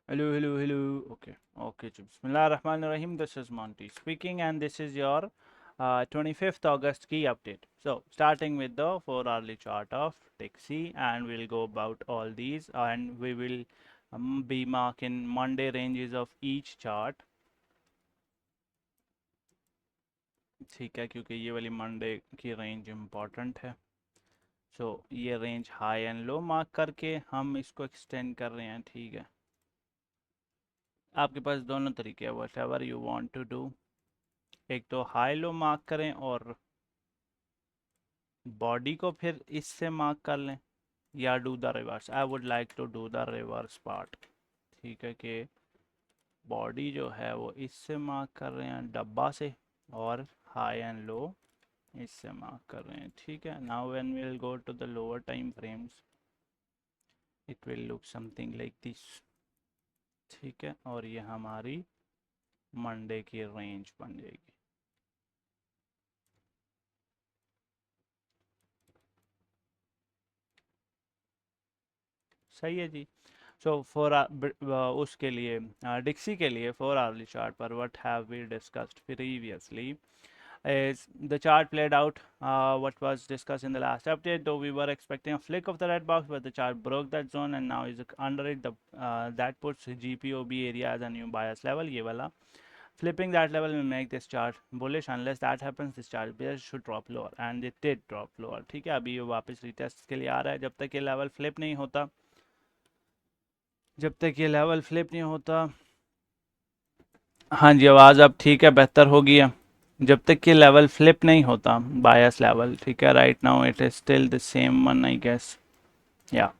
Hello, hello, hello. Okay, okay. Bismillahirrahmanirrahim. This is Monty speaking, and this is your 25th August key update. So, starting with the 4 hourly chart of Dixie, and we'll go about all these, and we will be marking Monday ranges of each chart. ठीक है, क्योंकि ये वाली Monday की range important है. सो ये range high and low mark करके हम इसको एक्सटेंड कर रहे हैं. ठीक है, आपके पास दोनों तरीके हैं, whatever you want to do. एक तो हाई लो मार्क करें और बॉडी को फिर इससे मार्क कर लें, या do the reverse. I would like to do the reverse part. ठीक है, कि बॉडी जो है वो इससे मार्क कर रहे हैं डब्बा से, और हाई एंड लो इससे मार्क कर रहे हैं. ठीक है, now when we will go to the lower time frames it will look something like this. ठीक है, और ये हमारी मंडे की रेंज बन जाएगी. सही है जी. सो उसके लिए डिक्सी के लिए 4 hourly चार्ट पर what have we discussed previously is the chart played out what was discussed in the last update, though we were expecting a flick of the red box, but the chart broke that zone and now is under it. That puts GPOB area as a new bias level. ये वाला flipping that level will make this chart bullish. Unless that happens, this chart bears should drop lower, and it did drop lower. ठीक है, अभी ये वापस retest के लिए आ रहा है. जब तक ये level flip नहीं होता, जब तक ये लेवल फ्लिप नहीं होता. हाँ जी, आवाज़ अब ठीक है, बेहतर हो गई है. जब तक ये लेवल फ्लिप नहीं होता, बायस लेवल, ठीक है, right now it is still the same one I guess. या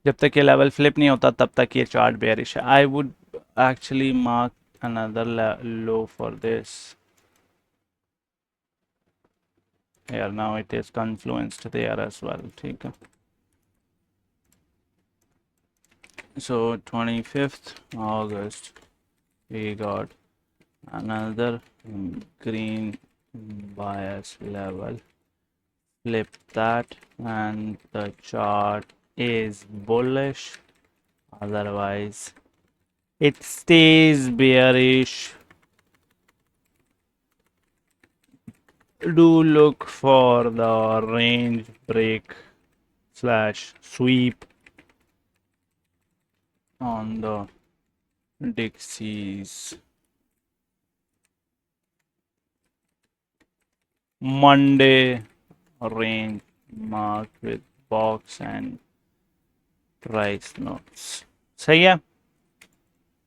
जब तक ये लेवल फ्लिप नहीं होता तब तक ये चार्ट बेयरिश है. I would actually mark another low for this. यार now it is confluenced there as well. ठीक है, so 25th August we got another green bias level. Flip that and the chart is bullish, otherwise it stays bearish. Do look for the range break slash sweep on the Dixie's Monday range mark with box and price notes. सही है.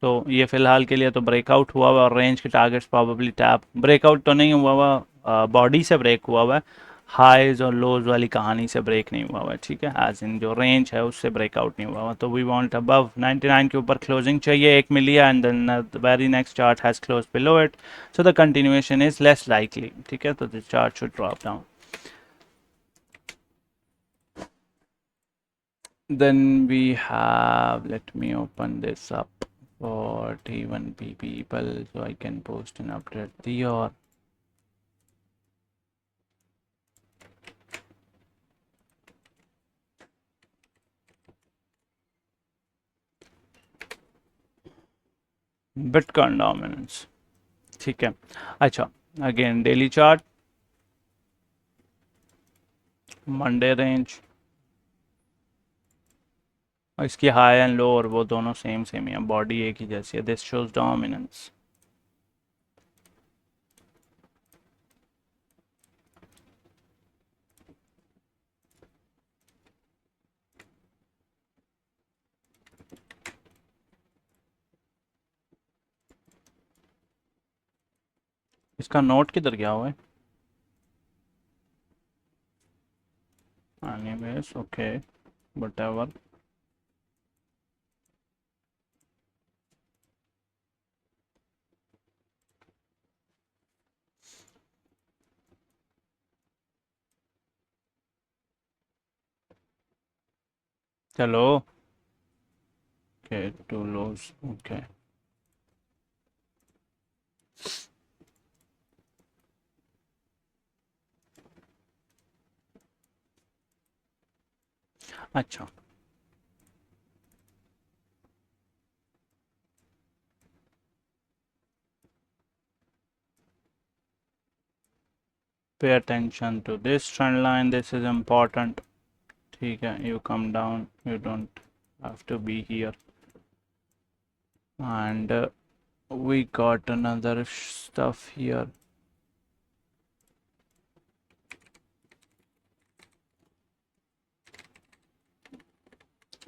तो ये फिलहाल के लिए तो breakout हुआ हुआ, और रेंज के टारगेट्स प्रॉबेबली टैप. ब्रेकआउट तो नहीं हुआ हुआ, बॉडी से ब्रेक हुआ हुआ है. हाईज और लोज वाली कहानी से ब्रेक नहीं हुआ हुआ है. ठीक है, एज इन जो रेंज है उससे ब्रेकआउट नहीं हुआ हुआ. तो वी वांट अबव 99 के ऊपर क्लोजिंग चाहिए. एक मिली है, and then the very next chart has close below it, so the continuation is less likely. ठीक है, तो the chart should drop down. Then we have, let me open this up for T1P people so I can post an update here. Bitcoin dominance. ठीक है, अच्छा, again daily chart, Monday range, और इसकी high and low और वो दोनों same same ही है, body एक ही जैसी है. This shows dominance. इसका नोट किधर गया हुआ है? Anyways okay, whatever. चलो, ओके, टू लोज, ओके. अच्छा, pay attention to this trend line, this is important. ठीक है, you come down, you don't have to be here. And we got another stuff here.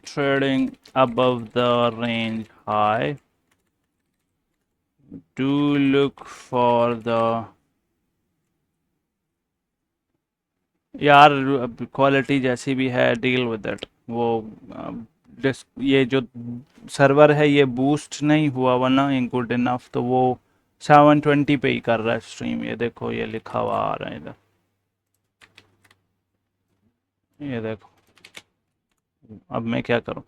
Trading above the range high. Do look for the यार quality जैसी भी है, deal with it. वो ये जो server है ये बूस्ट नहीं हुआ, वरना इन गुड इनफ तो वो 720 पे ही कर रहा है स्ट्रीम। ये देखो, ये लिखा हुआ आ रहा है इधर, ये देखो। अब मैं क्या करूं,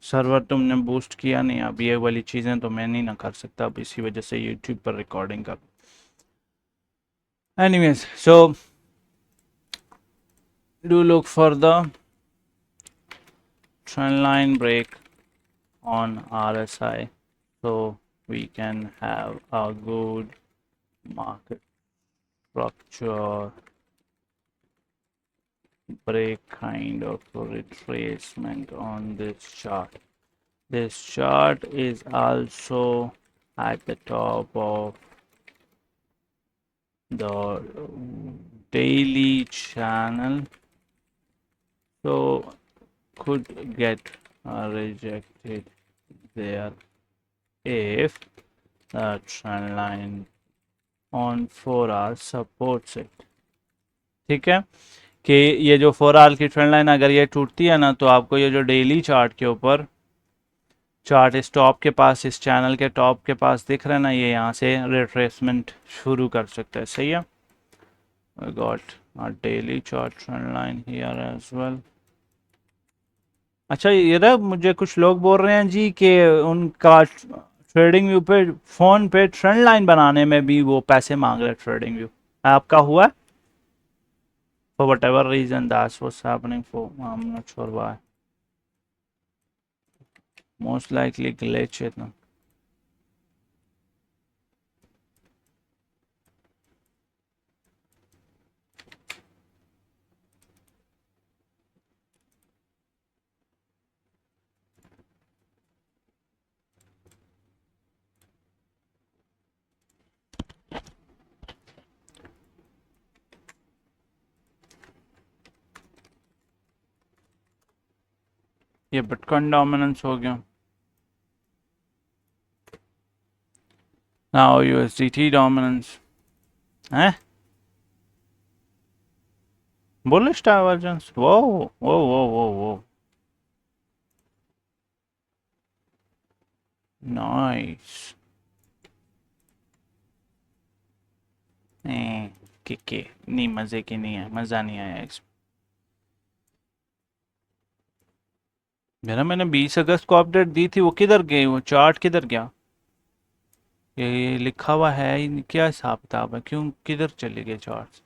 सर्वर तुमने बूस्ट किया नहीं, अब ये वाली चीज़ें तो मैं नहीं ना कर सकता, अब इसी वजह से यूट्यूब पर रिकॉर्डिंग कर। Anyways, so do look for the trend line break on RSI, so we can have a good market structure break kind of retracement on this chart. This chart is also at the top of the daily channel, so could get rejected there if the trend line on 4 hours supports it. ठीक है, कि ये जो 4 our की trend line अगर ये टूटती है ना, तो आपको ये जो डेली चार्ट के ऊपर चार्ट इस टॉप के पास, इस चैनल के टॉप के पास दिख रहा है ना, ये यहाँ से रिट्रेसमेंट शुरू कर सकता है। सही है, I got a daily chart trend line here as well. अच्छा, ये रहा, मुझे कुछ लोग बोल रहे हैं जी कि उनका ट्रेडिंग व्यू पे, फोन पे ट्रेंड लाइन बनाने में भी वो पैसे मांग रहे हैं। ट्रेडिंग व्यू आपका हुआ है? For whatever reason that's what's happening for, I'm not sure why. Most likely glitch it ना। ये बिटकॉइन डोमिनेंस हो गया। Now USDT dominance है, bullish divergence। whoa whoa whoa whoa whoa, nice। के नहीं, मजे की नहीं है, मजा नहीं आया इसमें मेरा। मैंने 20 अगस्त को अपडेट दी थी, वो किधर गई, वो चार्ट किधर गया? ये लिखा हुआ है ही, क्या हिसाब किताब है, क्यों किधर चले गए चार्ट?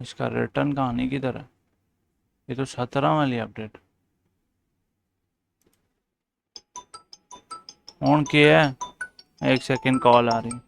इसका रिटर्न कहानी किधर है? ये तो 17 वाली अपडेट ऑन किया है। एक सेकंड, कॉल आ रही।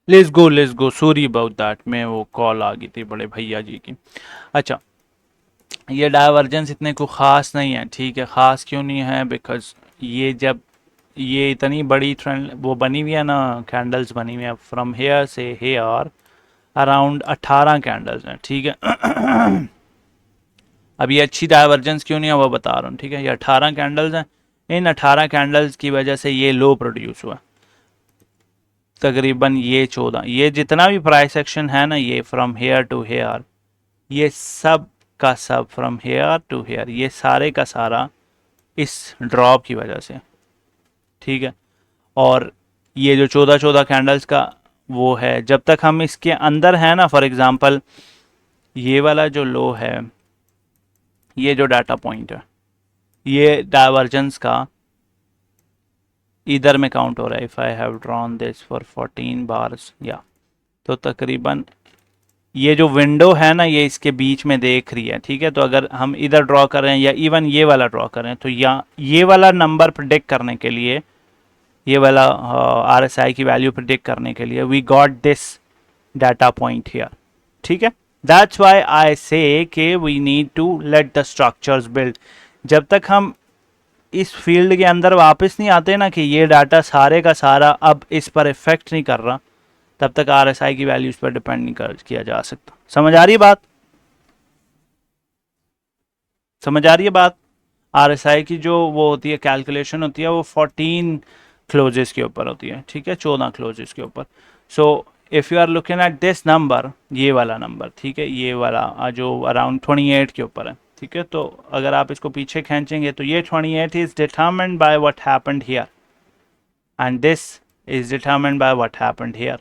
Let's go, sorry about that, मैं वो कॉल आ गई थी बड़े भैया जी की। अच्छा, ये डाइवर्जेंस इतने को ख़ास नहीं है, ठीक है। ख़ास क्यों नहीं है? बिकॉज ये जब ये इतनी बड़ी ट्रेंड वो बनी हुई है ना, कैंडल्स बनी हुई है फ्रॉम हेयर से हेयर, अराउंड 18 कैंडल्स हैं, ठीक है। अब ये अच्छी डाइवर्जेंस क्यों नहीं है वो बता रहा हूँ, ठीक है। ये 18 कैंडल्स हैं, इन 18 कैंडल्स की वजह से ये लो प्रोड्यूस हुआ। तकरीबन ये 14, ये जितना भी प्राइस एक्शन है ना, ये फ्रॉम हेयर टू हेयर, ये सब का सब फ्रॉम हेयर टू हेयर, ये सारे का सारा इस ड्रॉप की वजह से, ठीक है। और ये जो 14 कैंडल्स का वो है, जब तक हम इसके अंदर है ना, फॉर एग्जांपल ये वाला जो लो है, ये जो डाटा पॉइंट है, ये डाइवर्जेंस का इधर में काउंट हो रहा है। If I have drawn this for 14 bars, या तो तकरीबन ये जो विंडो है ना, ये इसके बीच में देख रही है, ठीक है। तो अगर हम इधर ड्रॉ कर रहे हैं या इवन ये वाला ड्रॉ कर रहे हैं, तो या ये वाला नंबर प्रिडिक्ट करने के लिए, ये वाला RSI की वैल्यू प्रिडिक्ट करने के लिए, we got this data point here, ठीक है। दैट्स वाई आई से कि we need to let the structures build. जब तक हम इस फील्ड के अंदर वापस नहीं आते ना, कि ये डाटा सारे का सारा अब इस पर इफेक्ट नहीं कर रहा, तब तक RSI की वैल्यूज पर डिपेंड नहीं किया जा सकता। समझ आ रही है बात? समझ आ रही है बात? RSI की जो वो होती है, कैलकुलेशन होती है, वो 14 क्लोजेस के ऊपर होती है, ठीक है, 14 क्लोजेस के ऊपर। So if you are looking at this number, ये वाला नंबर, ठीक है, ये वाला जो अराउंड 28 के ऊपर है, ठीक है। तो अगर आप इसको पीछे खींचेंगे तो ये 28 is determined by what happened here, and this is determined by what happened here,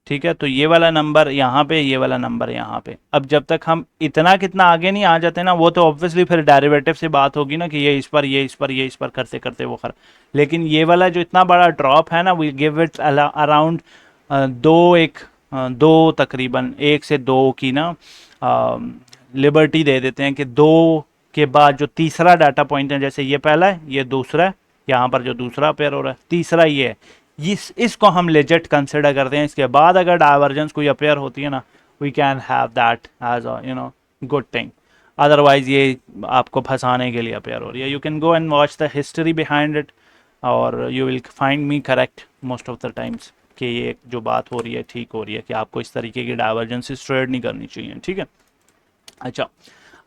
ठीक है। तो ये वाला नंबर यहाँ पे, ये वाला नंबर यहाँ पे। अब जब तक हम इतना कितना आगे नहीं आ जाते ना, वो तो ऑब्वियसली फिर डेरिवेटिव से बात होगी ना, कि ये इस पर, ये इस पर, ये इस पर करते करते वो कर। लेकिन ये वाला जो इतना बड़ा ड्रॉप है ना, वी गिव इट अराउंड दो तकरीबन 1 से 2 की ना लिबर्टी दे देते हैं, कि 2 के बाद जो तीसरा डाटा पॉइंट है, जैसे ये पहला है, ये दूसरा है, यहाँ पर जो दूसरा पेयर हो रहा है, तीसरा ये है, इसको हम लेजेट कंसिडर करते हैं। इसके बाद अगर डाइवर्जेंस कोई अपेयर होती है ना, we can have that as a good thing. Otherwise ये आपको फंसाने के लिए अपेयर हो रही है। You can go and watch the history behind it, और you will find me correct most of the times कि ये जो बात हो रही है ठीक हो रही है, कि आपको इस तरीके की डाइवर्जेंस ट्रेड नहीं करनी चाहिए, ठीक है। अच्छा,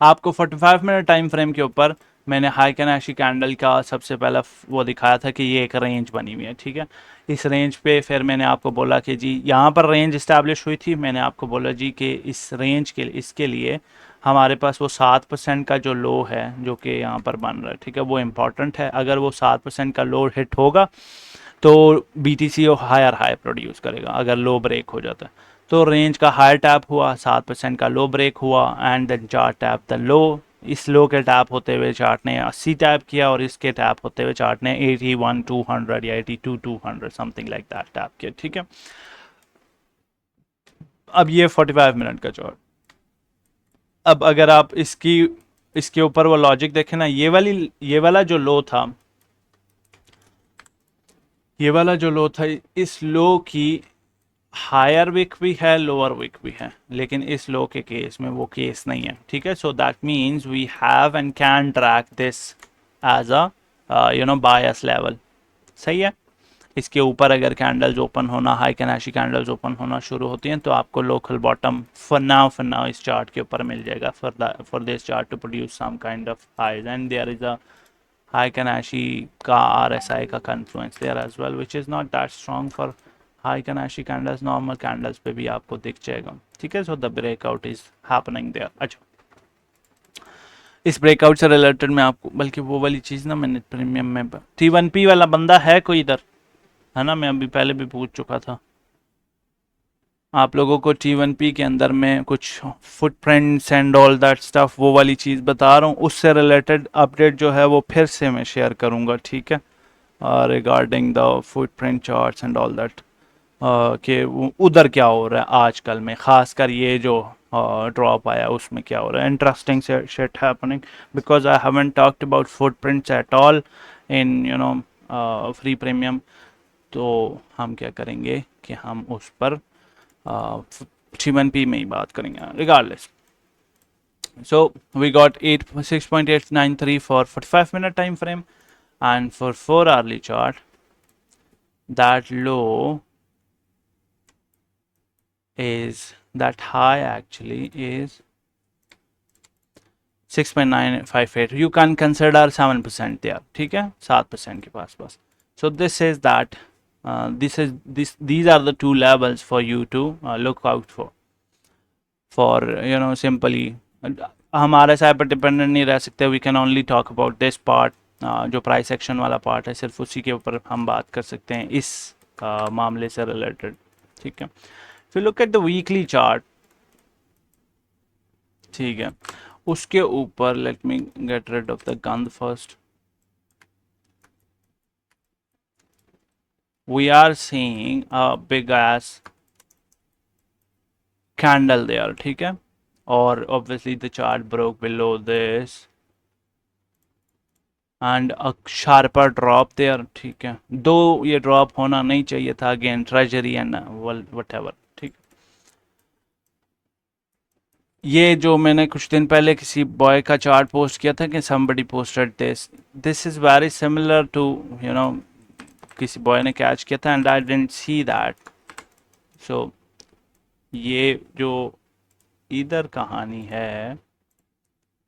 आपको 45 मिनट टाइम फ्रेम के ऊपर मैंने हाई कैनाशी कैंडल का सबसे पहला वो दिखाया था, कि ये एक रेंज बनी हुई है, ठीक है। इस रेंज पे फिर मैंने आपको बोला कि जी यहाँ पर रेंज इस्टेब्लिश हुई थी। मैंने आपको बोला जी कि इस रेंज के इसके लिए हमारे पास वो 7% का जो लो है, जो कि यहाँ पर बन रहा है, ठीक है, वो इम्पॉर्टेंट है। अगर वो 7% का लो हिट होगा तो BTC हायर हाई प्रोड्यूस करेगा, अगर लो ब्रेक हो जाता है। तो रेंज का हाई टैप हुआ, 7% का लो ब्रेक हुआ, and then chart tap the low. इस लो के टैप होते हुए चार्ट ने 80 टैप किया, और इसके टैप होते हुए चार्ट ने 81-200 या 82-200 समथिंग लाइक दैट टैप किया, ठीक है। अब ये 45 मिनट का चार्ट। अब अगर आप इसके ऊपर वो लॉजिक देखें ना, ये वाला जो लो था, ये वाला जो लो था, इस लो की हायर विक भी है, लोअर विक भी है, लेकिन इस लो के केस में वो केस नहीं है, ठीक है। So that means we have and can track this as a bias level, सही है। इसके ऊपर अगर कैंडल्स ओपन होना, हाई कैनाशी कैंडल्स ओपन होना शुरू होती हैं, तो आपको लोकल बॉटम फॉर नाउ इस चार्ट के ऊपर मिल जाएगा, for this chart to produce some kind of highs, and there is a high कैनाशी का RSI का confluence there as well, which is not that strong for high कैनाशी candles. Normal candles पे भी आपको दिख जाएगा, ठीक है। So the breakout is happening there. अच्छा, इस ब्रेकआउट से रिलेटेड मैं आपको, बल्कि वो वाली चीज़ ना मैंने प्रीमियम में, T1P वाला बंदा है कोई इधर? है ना, मैं अभी पहले भी पूछ चुका था आप लोगों को। T1P के अंदर में कुछ footprints and all that stuff, वो वाली चीज़ बता रहा हूँ, उससे रिलेटेड अपडेट जो है वो फिर से मैं शेयर करूँगा, ठीक है, regarding the footprint charts and all that, कि उधर क्या हो रहा है आजकल में, ख़ासकर ये जो ड्रॉप आया उसमें क्या हो रहा है। Interesting shit happening, because I haven't talked about footprints at all in free premium. तो हम क्या करेंगे कि हम उस पर T1P में ही बात करेंगे regardless. So we got 6.893 for 45-minute time frame, and for 4 hourly chart that low is, that high actually is 6.958. You can consider 7% there. ठीक है, 7% के पास पास. So this is that these are the two levels for you to look out for simply हमारे side पर dependent नहीं रह सकते. We can only talk about this part. जो price action वाला पार्ट है सिर्फ उसी के ऊपर हम बात कर सकते हैं इस मामले से रिलेटेड. ठीक है, फिर look at the weekly chart. ठीक है, उसके ऊपर let me get rid of the गंद first. We are seeing a big ass candle there. ठीक है, और obviously the chart broke below this and a sharper drop there. ठीक है, दो ये ड्रॉप होना नहीं चाहिए था अगेन ट्रेजरी एंड whatever. ठीक, ये जो मैंने कुछ दिन पहले किसी बॉय का चार्ट पोस्ट किया था कि somebody posted this is very similar to किसी बॉय ने कैच किया था and I didn't see that. so ये जो इधर कहानी है,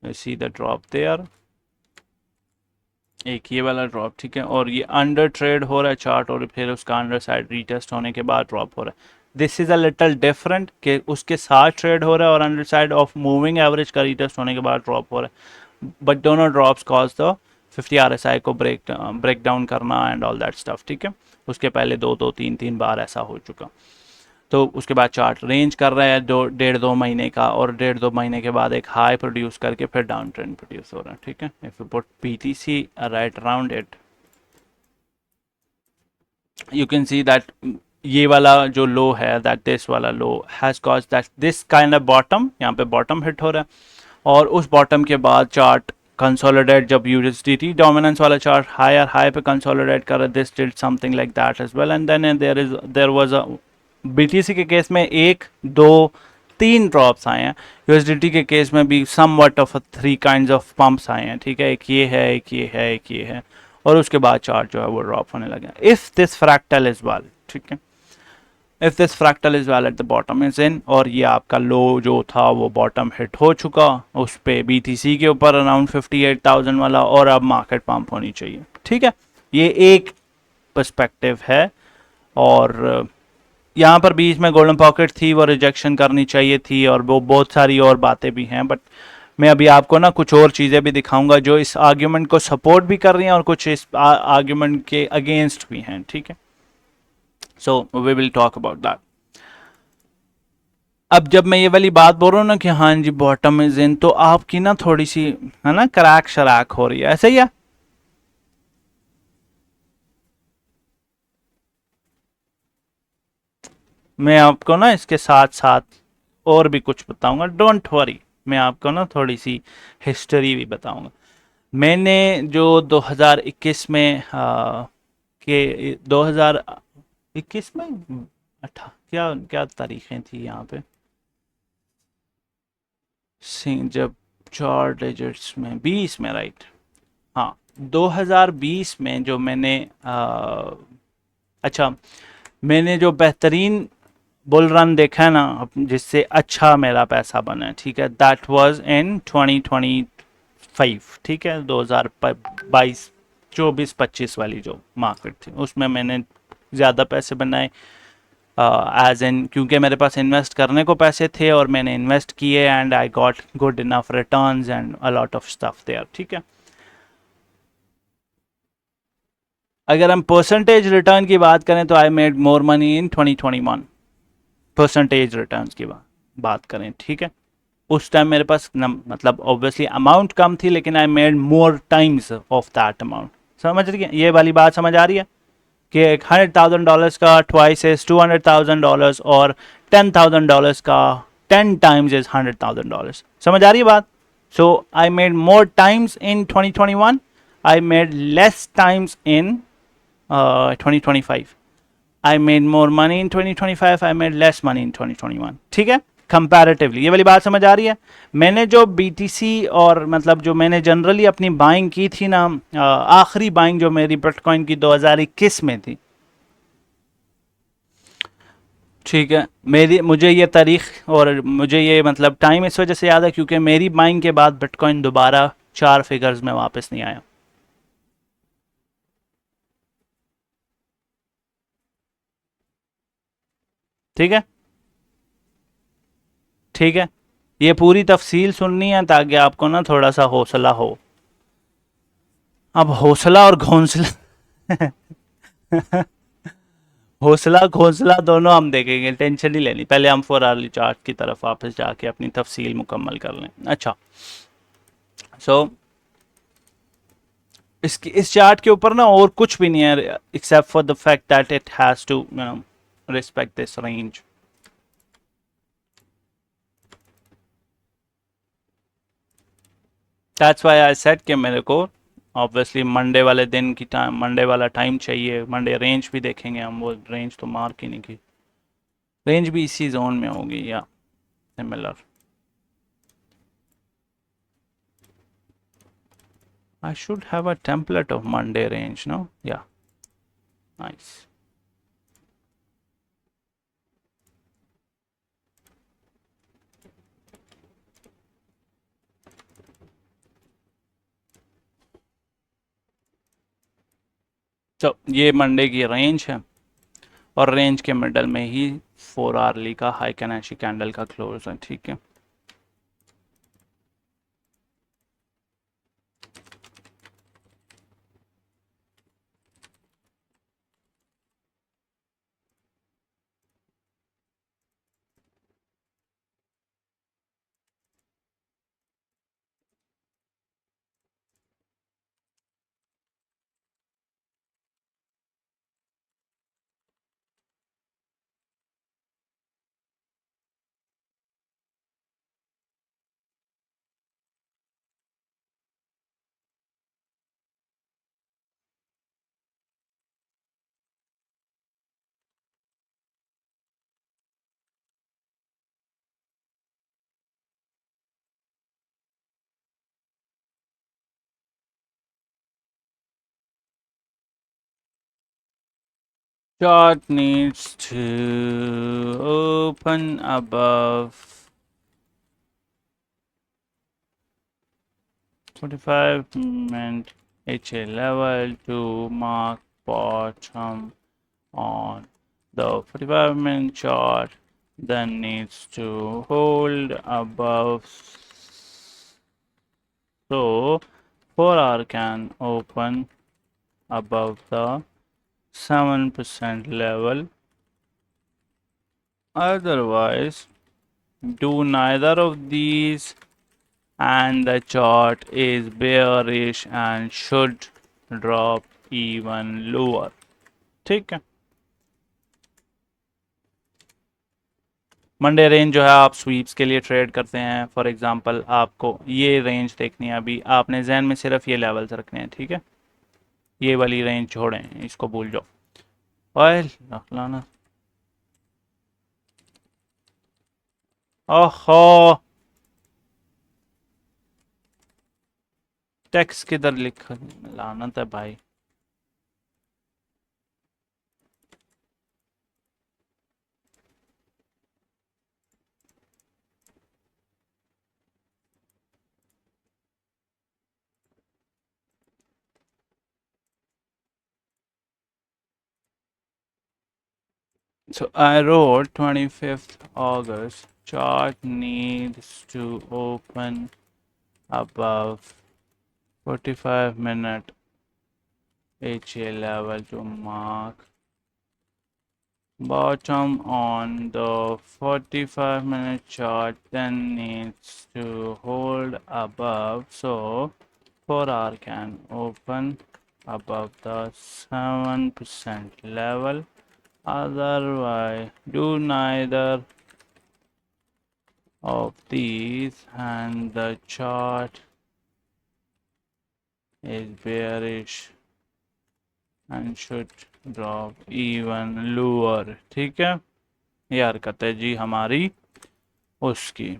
सी द ड्रॉप देयर, एक ये वाला ड्रॉप. ठीक है, और ये अंडर ट्रेड हो रहा है चार्ट और फिर उसका अंडर साइड रीटेस्ट होने के बाद ड्रॉप हो रहा है. This is a little different कि उसके साथ ट्रेड हो रहा है और under side of moving average का रीटेस्ट होने के बाद ड्रॉप हो रहा है. बट दोनों ड्रॉप्स कॉज द 50 RSI को ब्रेक डाउन करना एंड ऑल दैट स्टफ. ठीक है, उसके पहले दो तीन बार ऐसा हो चुका. तो उसके बाद चार्ट रेंज कर रहा है 1.5-2 महीने का, और 1.5-2 महीने के बाद एक हाई प्रोड्यूस करके फिर डाउन ट्रेंड प्रोड्यूस हो रहा है. ठीक है, if you put BTC right around it, you can see that ये वाला जो लो है, दैट दिस वाला low has cause that this kind of bottom. यहाँ पे बॉटम हिट हो रहा है, और उस बॉटम के बाद चार्ट कंसोलिडेट, जब USDT डोमिनेंस वाला चार्ट हायर हाई पे कंसोलिडेट कर रहा है, this did something like that as well. And then there was a BTC के केस में 1, 2, 3 ड्रॉप्स आए हैं. USDT के केस में भी somewhat of 3 kinds of pumps आए हैं. ठीक है, एक ये है, एक ये है, एक ये है, और उसके बाद चार्ट जो है वो ड्रॉप होने लगा. If this fractal is valid, ठीक है, if this fractal is valid the bottom is in, और ये आपका लो जो था वो बॉटम हिट हो चुका, उस पे BTC के ऊपर अराउंड 58,000 वाला, और अब मार्केट पंप होनी चाहिए. ठीक है, ये एक पर्सपेक्टिव है. और यहाँ पर बीच में गोल्डन पॉकेट थी, वो रिजेक्शन करनी चाहिए थी, और वो बहुत सारी और बातें भी हैं. बट मैं अभी आपको ना कुछ और चीज़ें भी दिखाऊंगा जो इस आर्ग्यूमेंट को सपोर्ट भी कर रही हैं और कुछ इस आर्ग्यूमेंट के अगेंस्ट भी हैं. ठीक है, so we will talk about that. अब जब मैं ये वाली बात बोल रहा हूँ ना कि हाँ जी बॉटम इज इन, तो आपकी ना थोड़ी सी है ना क्रैक शराक हो रही है, ऐसे ही है. मैं आपको ना इसके साथ साथ और भी कुछ बताऊंगा, डोंट वरी. मैं आपको ना थोड़ी सी हिस्ट्री भी बताऊंगा. मैंने जो 2021 में के 2021 में क्या क्या तारीखें थी यहाँ पे, जब 4 डिजिट्स में 20 में, राइट, हाँ 2020 में जो मैंने अच्छा मैंने जो बेहतरीन बुल रन देखा है ना जिससे अच्छा मेरा पैसा बना है, ठीक है, दैट वाज इन 2025. ठीक है, 2022 24-25 वाली जो मार्केट थी उसमें मैंने ज़्यादा पैसे बनाए, एज इन क्योंकि मेरे पास इन्वेस्ट करने को पैसे थे और मैंने इन्वेस्ट किए, and I got good enough returns and a lot of stuff there. ठीक है, अगर हम परसेंटेज रिटर्न की बात करें तो आई made more money in 2021. Percentage returns की बात करें, ठीक है, उस टाइम मेरे पास मतलब ऑब्वियसली अमाउंट कम थी, लेकिन आई made more times of that amount. समझ रही है, ये वाली बात समझ आ रही है कि $100,000 का ट्वाइस इज $200,000 और $10,000 का 10 times इज $100,000. समझ आ रही है बात. So I made more times in 2021, I made less times in 2025. I made more money in 2025, I made less money in 2021। ठीक है, कंपैरेटिवली ये वाली बात समझ आ रही है। मैंने जो बीटीसी और मतलब जो मैंने जनरली अपनी बाइंग की थी ना, आखिरी बाइंग जो मेरी बिटकॉइन की 2021 में थी, ठीक है, मेरी मुझे ये तारीख और मुझे ये मतलब टाइम इस वजह से याद है क्योंकि मेरी बाइंग के बाद बिटकॉइन दोबारा 4 फिगर्स में वापस नहीं आया। ठीक है, ठीक है, ये पूरी तफसील सुननी है ताकि आपको ना थोड़ा सा हौसला हो। अब हौसला और घोंसला हौसला घोंसला दोनों हम देखेंगे, टेंशन नहीं लेनी। पहले हम 4 आवर्ली चार्ट की तरफ वापस जाके अपनी तफसील मुकम्मल कर लें। अच्छा, सो इस चार्ट के ऊपर ना और कुछ भी नहीं है except for the fact that it has to respect this range. That's why I said कि मेरे को ऑब्वियसली मंडे वाले दिन की टाइम, मंडे वाला टाइम चाहिए। मंडे रेंज भी देखेंगे हम, वो रेंज तो मार्क ही नहीं की। रेंज भी इसी जोन में होगी या similar. I should have a template of Monday range, no? Yeah, nice. तो ये मंडे की रेंज है और रेंज के मिडल में ही 4 आवर्ली का हाई कैनेशी कैंडल का क्लोज है। ठीक है, chart needs to open above 45-minute HA level to mark bottom on the 45-minute chart, then needs to hold above. So 4 hour can open above the 7% level. Otherwise, do neither of these and the chart is bearish and should drop even lower. ठीक है, Monday range जो है आप sweeps के लिए trade करते हैं। For example आपको ये रेंज देखनी है, अभी आपने जहन में सिर्फ ये लेवल्स रखने हैं। ठीक है, ये वाली रेंज छोड़ें, इसको भूल जाओ। ऑयल लाना, ओहो, टेक्स्ट किधर लिखा, लानत है भाई। So I wrote 25th August, chart needs to open above 45-minute HA level to mark bottom on the 45-minute chart, then needs to hold above. So 4 hour can open above the 7% level. Otherwise, do neither of these and the chart is bearish and should drop even lower, ठीक है। ये हरकत है जी हमारी उसकी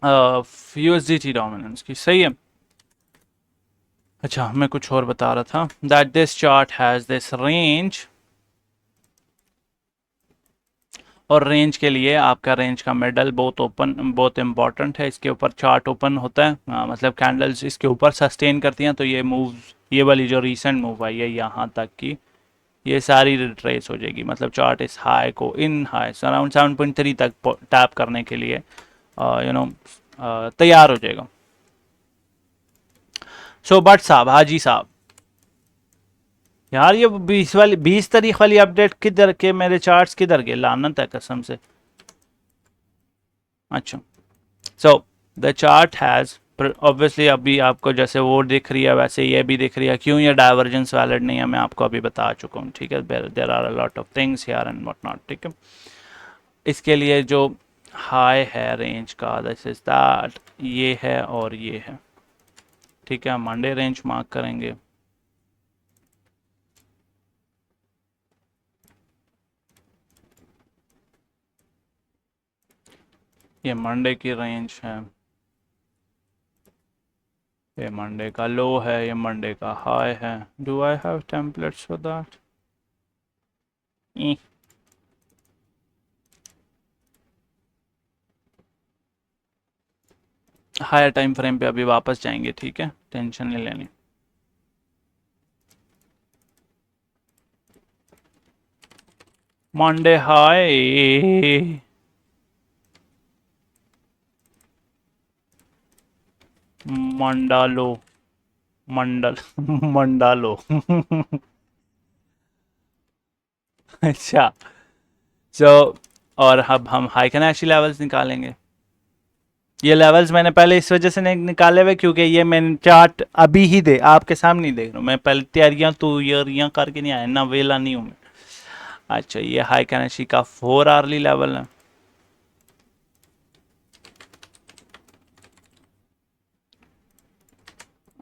USDT dominance की, सही है। अच्छा, मैं कुछ और बता रहा था, that this chart has this range, और रेंज के लिए आपका रेंज का मिडल बहुत इंपॉर्टेंट है। इसके ऊपर चार्ट ओपन होता है, मतलब कैंडल्स इसके ऊपर सस्टेन करती हैं, तो ये मूव, ये वाली जो रीसेंट मूव आई है यहाँ तक की, ये सारी रिट्रेस हो जाएगी। मतलब चार्ट इस हाई को, इन हाई अराउंड 7.3 तक टैप करने के लिए तैयार हो जाएगा। सो बट साहब, हाजी साहब, यार ये 20 तारीख वाली अपडेट किधर के, मेरे चार्ट्स किधर गए, लानत है कसम से। अच्छा, so the chart has obviously, अभी आपको जैसे वो दिख रही है वैसे ये भी दिख रही है। क्यों ये डाइवर्जेंस वैलिड नहीं है, मैं आपको अभी बता चुका हूँ, ठीक है। There are a lot of things here and what not, ठीक है। इसके लिए जो हाई है रेंज का, दिस इज दैट, ये है और ये है, ठीक है। मंडे रेंज मार्क करेंगे, ये मंडे की रेंज है, ये मंडे का लो है, ये मंडे का हाई है। Do I have templates for that? Higher time frame पे अभी वापस जाएंगे, ठीक है, टेंशन नहीं लेनी। मंडे हाई, मंडालो, मंडल मंडालो अच्छा, सो और अब हम हाई कनेक्शन लेवल्स निकालेंगे। ये लेवल्स मैंने पहले इस वजह से नहीं निकाले हुए क्योंकि ये मैंने चार्ट अभी ही दे आपके सामने ही देख रहा हूँ मैं, पहले तैयारियां तो यारियां करके नहीं आया ना, वेला नहीं हूँ मैं। अच्छा, ये हाई कनेक्शन का 4 आवर्ली लेवल है,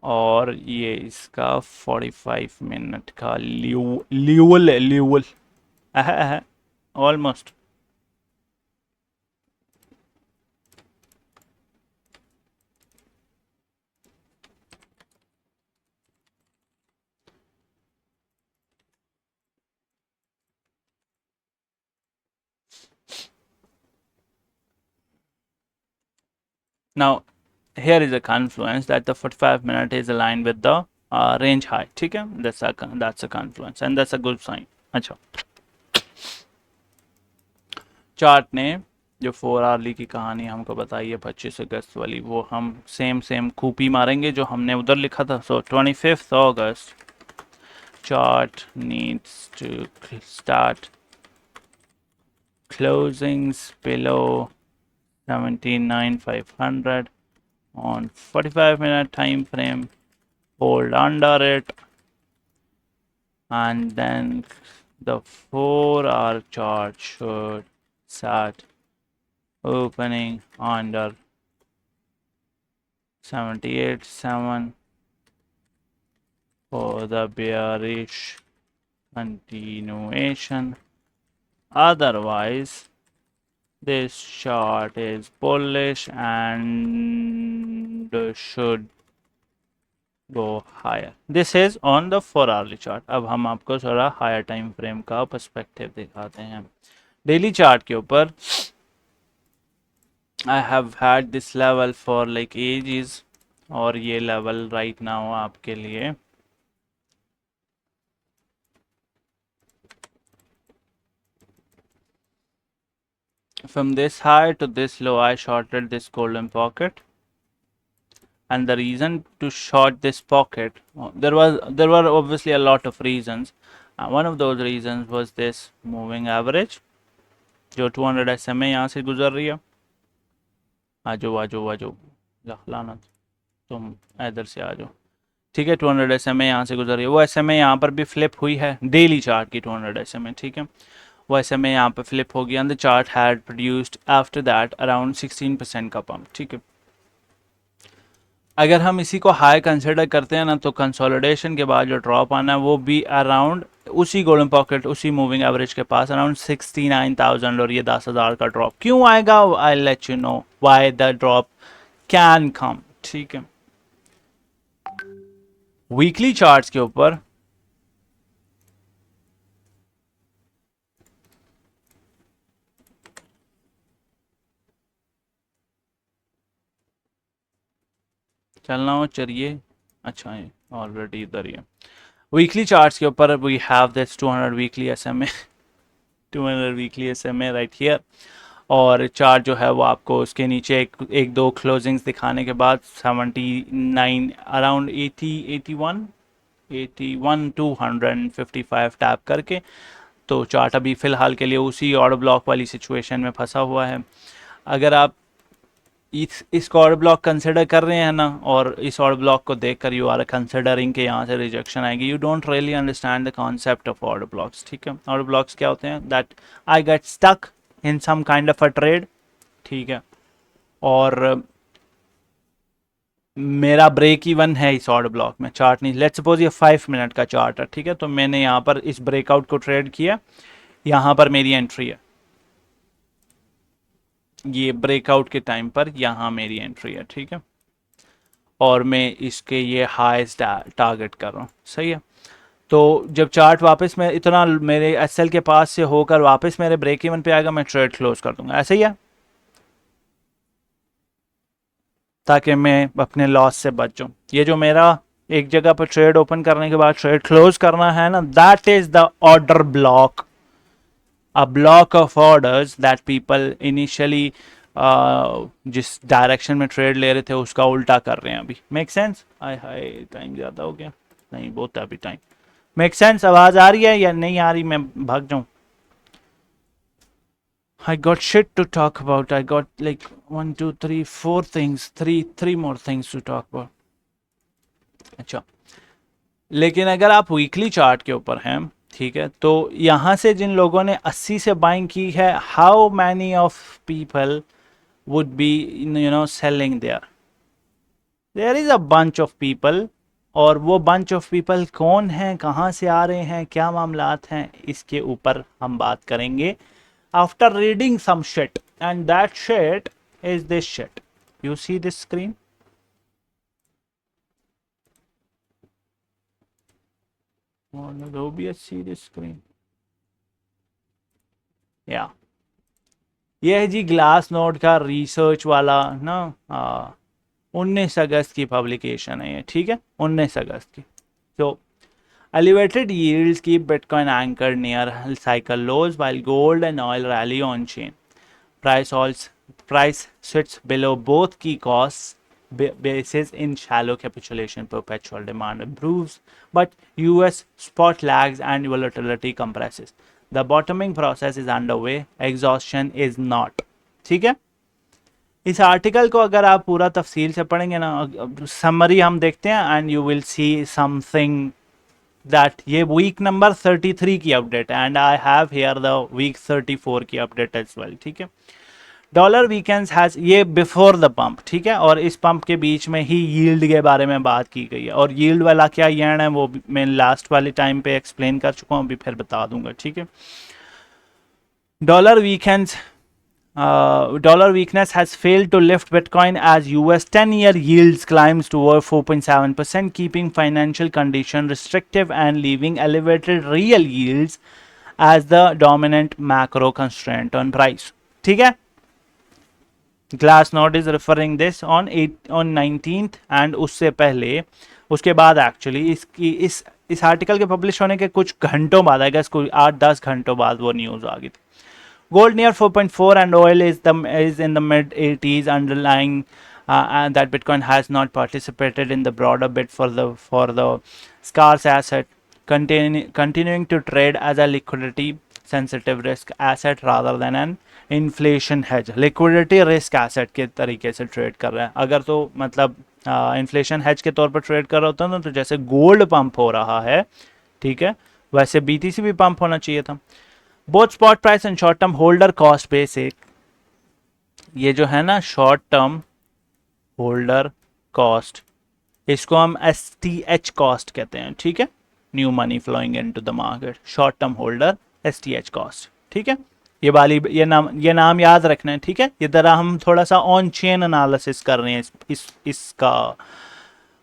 और ये इसका 45 मिनट का ल्यूल है, ल्यूल almost. Now, here is a confluence that the 45 minute is aligned with the range high, ठीक है। that's a confluence and that's a good sign। अच्छा, चार्ट ने जो 4 आवर्ली की कहानी हमको बताई है 25 अगस्त वाली, वो हम सेम कूपी मारेंगे जो हमने उधर लिखा था। सो 25 अगस्त chart needs to start closings below 17,500 on 45-minute time frame, hold under it, and then the 4-hour chart should start opening under 78.7 for the bearish continuation. Otherwise, this chart is bullish and should go higher. This is on the 4 hourly chart। अब हम आपको थोड़ा higher time frame का perspective दिखाते हैं। Daily chart के ऊपर I have had this level for like ages, और ये लेवल राइट नाउ आपके लिए from this high to this low I shorted this golden pocket, and the reason to short this pocket, there were obviously a lot of reasons. One of those reasons was this moving average जो 200 SMA यहाँ से गुजर रही है। आजो आजो आजो लाना, तुम इधर से आ जाओ, ठीक है। 200 SMA यहाँ से गुजर रही है, वो SMA यहाँ पर भी फ्लिप हुई है, डेली चार्ट की 200 SMA, ठीक है। वो SMA यहाँ पर फ्लिप हो गया, and the chart had produced after that around 16% का पंप, ठीक है। अगर हम इसी को हाई कंसिडर करते हैं ना, तो कंसोलिडेशन के बाद जो ड्रॉप आना है वो भी अराउंड उसी गोल्डन पॉकेट, उसी मूविंग एवरेज के पास अराउंड 69,000 और ये 10,000 का ड्रॉप क्यों आएगा, I let you know why the drop can come. ठीक है, वीकली चार्ट्स के ऊपर चलना हो, चलिए। अच्छा है, ऑलरेडी इधर ही है। वीकली चार्ट्स के ऊपर we have this 200 weekly SMA, 200 weekly SMA right here. और चार्ट जो है वो आपको उसके नीचे एक दो क्लोजिंग्स दिखाने के बाद 79 अराउंड 80 81 81 255 टैप करके, तो चार्ट अभी फ़िलहाल के लिए उसी ऑर्डर ब्लॉक वाली सिचुएशन में फंसा हुआ है। अगर आप इस ऑर्डर ब्लॉक कंसिडर कर रहे हैं ना, और इस ऑर्डर ब्लॉक को देखकर यू आर कंसिडरिंग कि यहाँ से रिजेक्शन आएगी, you don't really understand the concept of order blocks. ठीक है, ऑर्डर ब्लॉक्स क्या होते हैं, that I get stuck in some kind of a trade. ठीक है, और मेरा ब्रेक इवन है इस ऑर्डर ब्लॉक में, चार्ट नहीं, लेट्स सपोज ये 5 मिनट का चार्ट है। ठीक है, तो मैंने यहाँ पर इस ब्रेकआउट को ट्रेड किया, यहाँ पर मेरी एंट्री है, ये ब्रेकआउट के टाइम पर यहाँ मेरी एंट्री है। ठीक है, और मैं इसके ये हाईएस्ट टारगेट कर रहा हूँ। सही है, तो जब चार्ट वापस में इतना मेरे एसएल के पास से होकर वापस मेरे ब्रेक इवन पे आएगा, मैं ट्रेड क्लोज कर दूंगा। ऐसे ही है, ताकि मैं अपने लॉस से बच जाऊँ। ये जो मेरा एक जगह पर ट्रेड ओपन करने के बाद ट्रेड क्लोज करना है ना, that is the order block, a block of orders that people initially जिस डायरेक्शन में ट्रेड ले रहे थे उसका उल्टा कर रहे हैं अभी। Make sense? हाय हाय, टाइम ज़्यादा हो गया, नहीं बहुत है अभी टाइम। Make sense? आवाज़ आ रही है या नहीं आ रही, मैं भाग जाऊँ? I got shit to talk about. I got like 1 2 3 4 things, three more things to talk about. अच्छा, लेकिन अगर आप वीकली चार्ट के ऊपर हैं, ठीक है, तो यहाँ से जिन लोगों ने 80 से बाइंग की है, how many of people would be selling there? There is a bunch of people, और वो बंच ऑफ पीपल कौन हैं, कहाँ से आ रहे हैं, क्या मामलात हैं, इसके ऊपर हम बात करेंगे after reading some shit, and that shit is this shit. You see this screen? on Adobe see this screen, या ये है जी ग्लास नोड का रिसर्च वाला ना, 19 अगस्त की पब्लिकेशन है ये। ठीक है, 19 अगस्त की। तो elevated yields keep Bitcoin anchored near cycle lows while gold and oil rally on chain. Price sits below both key costs bases in shallow capitulation. Perpetual demand improves, but US spot lags and volatility compresses. The bottoming process is underway. Exhaustion is not. ठीक है, इस article को अगर आप पूरा तफसील से पढ़ेंगे ना, समरी हम देखते हैं, and you will see something that ये वीक नंबर 33 की अपडेट है, and I have here the week 34 की अपडेट एज वेल। ठीक है, डॉलर वीकेंड्स हैज, ये बिफोर द पंप। ठीक है, और इस पंप के बीच में ही यील्ड के बारे में बात की गई है, और यील्ड वाला क्या येन है वो मैं लास्ट वाले टाइम पे एक्सप्लेन कर चुका हूँ, अभी फिर बता दूंगा। ठीक है, dollar weekends, dollar weakness has failed to lift Bitcoin as US 10-year yields climbs toward 4.7%, keeping financial condition restrictive and leaving elevated real yields as the dominant macro constraint on price. ठीक है, Glassnode is referring this on 19th, and उससे पहले, उसके बाद actually इस article के publish होने के कुछ घंटों बाद, आई गेस कोई 8-10 घंटों बाद वो न्यूज़ आ गई थी। Gold near 4.4 and oil is in the mid 80s, underlying and that Bitcoin has not participated in the broader bid for the scarce asset, continuing to trade as a liquidity sensitive risk asset rather than an inflation hedge. Liquidity risk asset के तरीके से trade कर रहा है। अगर तो मतलब inflation hedge के तौर पर ट्रेड कर रहा होता ना, तो जैसे गोल्ड पंप हो रहा है, ठीक है, वैसे BTC भी पंप होना चाहिए था। Both spot price and short term holder cost basic, ये जो है ना शॉर्ट टर्म होल्डर कॉस्ट, इसको हम STH कॉस्ट कहते हैं। ठीक है, new money flowing into the market, short term holder STH cost. ठीक है, ये नाम याद रखना है। ठीक है, ये तरह हम थोड़ा सा ऑन चेन एनालिसिस कर रहे हैं, इसका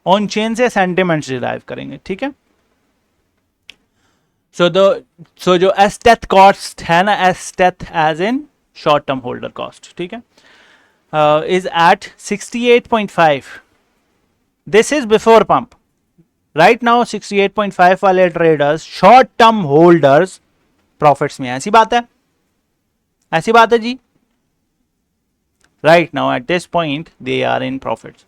ऑन चेन से सेंटिमेंट्स डिराइव करेंगे। ठीक है, सो जो एस्टेथ कॉस्ट है ना, STH as in short term holder cost, ठीक है, is at 68.5. This is before pump. Right now 68.5 वाले traders short term holders profits में, ऐसी बात है, ऐसी बात है जी। Right now at this point they are in profits.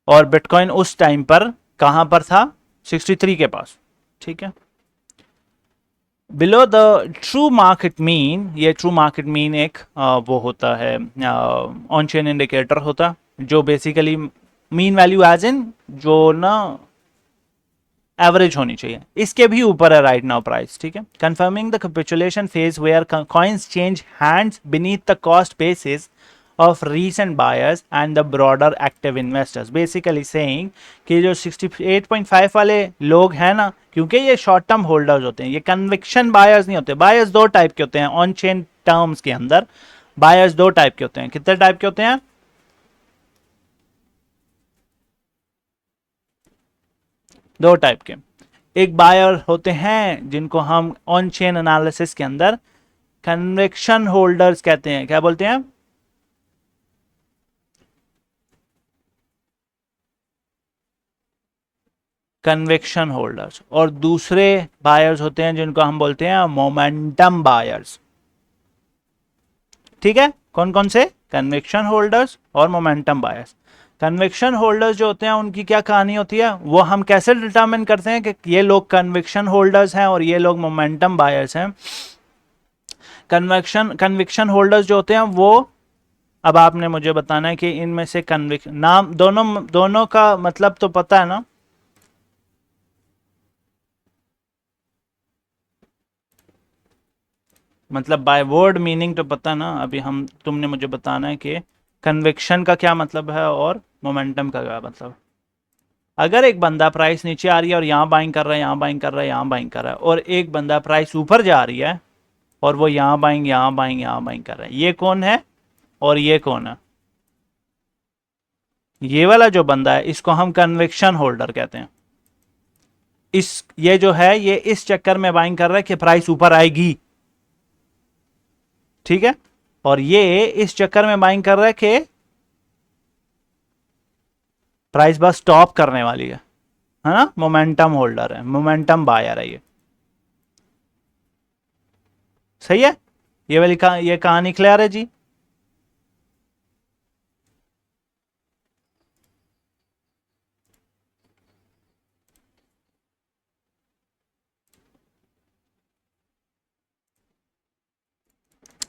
और बिटकॉइन उस टाइम पर कहां पर था? 63 के पास। ठीक है, below the true market mean, ये ट्रू मार्केट मीन एक वो होता है ऑन चेन इंडिकेटर होता, जो basically mean value as in जो ना एवरेज होनी चाहिए, इसके भी ऊपर है राइट नाउ प्राइस। ठीक है, confirming the capitulation phase where coins change hands beneath the cost basis of recent buyers and the broader active investors, basically saying कि जो 68.5 वाले लोग हैं ना, क्योंकि ये शॉर्ट टर्म होल्डर्स होते हैं, ये कन्विक्शन बायर्स नहीं होते। बायर्स दो टाइप के होते हैं ऑन चेन टर्म्स के अंदर, बायर्स दो टाइप के होते हैं। कितने टाइप के होते हैं? दो टाइप के। एक बायर होते हैं जिनको हम ऑन चेन एनालिसिस के अंदर कन्विक्शन होल्डर्स कहते हैं। क्या बोलते हैं? Conviction holders. और दूसरे बायर्स होते हैं जिनको हम बोलते हैं मोमेंटम बायर्स। ठीक है, कौन कौन से? कन्विक्शन होल्डर्स और मोमेंटम बायर्स। कन्विक्शन होल्डर्स जो होते हैं उनकी क्या कहानी होती है, वो हम कैसे डिटरमिन करते हैं कि ये लोग कन्विक्शन होल्डर्स हैं और ये लोग मोमेंटम बायर्स हैं? कन्विक्शन होल्डर्स जो होते हैं वो, अब आपने मुझे बताना है कि इनमें से कन्विक्शन नाम दोनों का मतलब तो पता है ना? मतलब बाय वर्ड मीनिंग तो पता ना। अभी तुमने मुझे बताना है कि कन्विक्शन का क्या मतलब है और मोमेंटम का क्या मतलब। अगर एक बंदा प्राइस नीचे आ रही है और यहाँ बाइंग कर रहा है, यहाँ बाइंग कर रहा है, यहाँ बाइंग कर रहा है, और एक बंदा प्राइस ऊपर जा रही है और वो यहाँ बाइंग, यहाँ बाइंग, यहाँ बाइंग कर रहा है, ये कौन है और ये कौन है? ये वाला जो बंदा है इसको हम कन्विक्शन होल्डर कहते हैं। ये जो है ये इस चक्कर में बाइंग कर रहा है कि प्राइस ऊपर आएगी। ठीक है, और ये इस चक्कर में बाइंग कर रहा है कि प्राइस बस स्टॉप करने वाली है ना? मोमेंटम होल्डर है, मोमेंटम बायर है ये। सही है, ये वाली ये कहानी क्लियर है जी?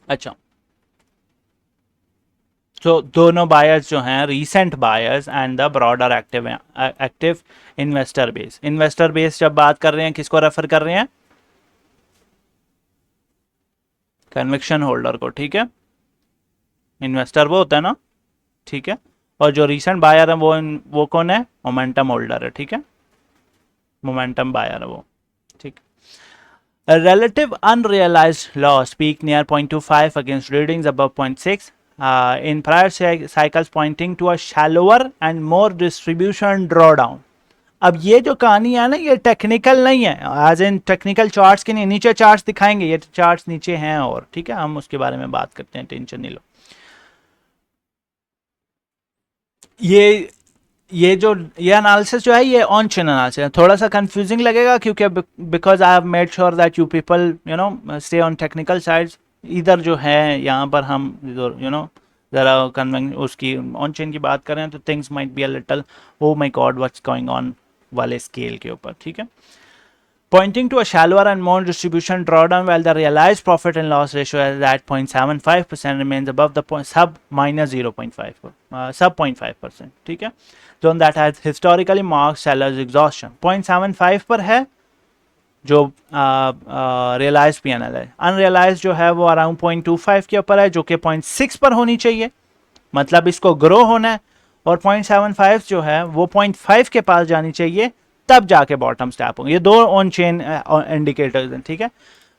अच्छा, तो दोनों बायर्स जो हैं recent buyers and the broader active investor base. Investor base जब बात कर रहे हैं किसको रेफर कर रहे हैं? कन्विक्शन होल्डर को। ठीक है, इन्वेस्टर वो होता है ना। ठीक है, और जो रीसेंट बायर है वो कौन है? मोमेंटम होल्डर है। ठीक है, मोमेंटम बायर है वो। ठीक, a relative unrealized loss peaked near 0.25 against readings above 0.6 in prior cycles, pointing to a shallower and more distribution drawdown. अब ये जो कहानी है ना, ये टेक्निकल नहीं है, एज इन टेक्निकल चार्ट्स के नहीं, नीचे चार्ट्स दिखाएंगे, ये चार्ट्स नीचे हैं और ठीक है, हम उसके बारे में बात करते हैं, टेंशन नहीं लो। ये एनालिसिस जो है ये ऑन चेन एनालिसिस है। थोड़ा सा कंफ्यूजिंग लगेगा क्योंकि because I have made sure that you people stay on technical sides. इधर जो है यहाँ पर हम ज़रा उसकी ऑन चेन की बात करें तो things might be a little oh my God what's going on वाले स्केल के ऊपर। ठीक है, pointing to a shallower and more distribution drawdown, while the realized profit and loss ratio at 0.75% remains above the sub minus 0.5 sub 0.5%. ठीक है, zone that has historically marked sellers exhaustion. 0.75 पर है जो realized P&L है। unrealized जो है वो around 0.25 के ऊपर है, जो कि 0.6 पर होनी चाहिए, मतलब इसको ग्रो होना है। और 0.75 जो है वो 0.5 के पास जानी चाहिए तब जाके बॉटम स्टैप होंगे। ये दो ऑन चेन इंडिकेटर्स हैं, ठीक है।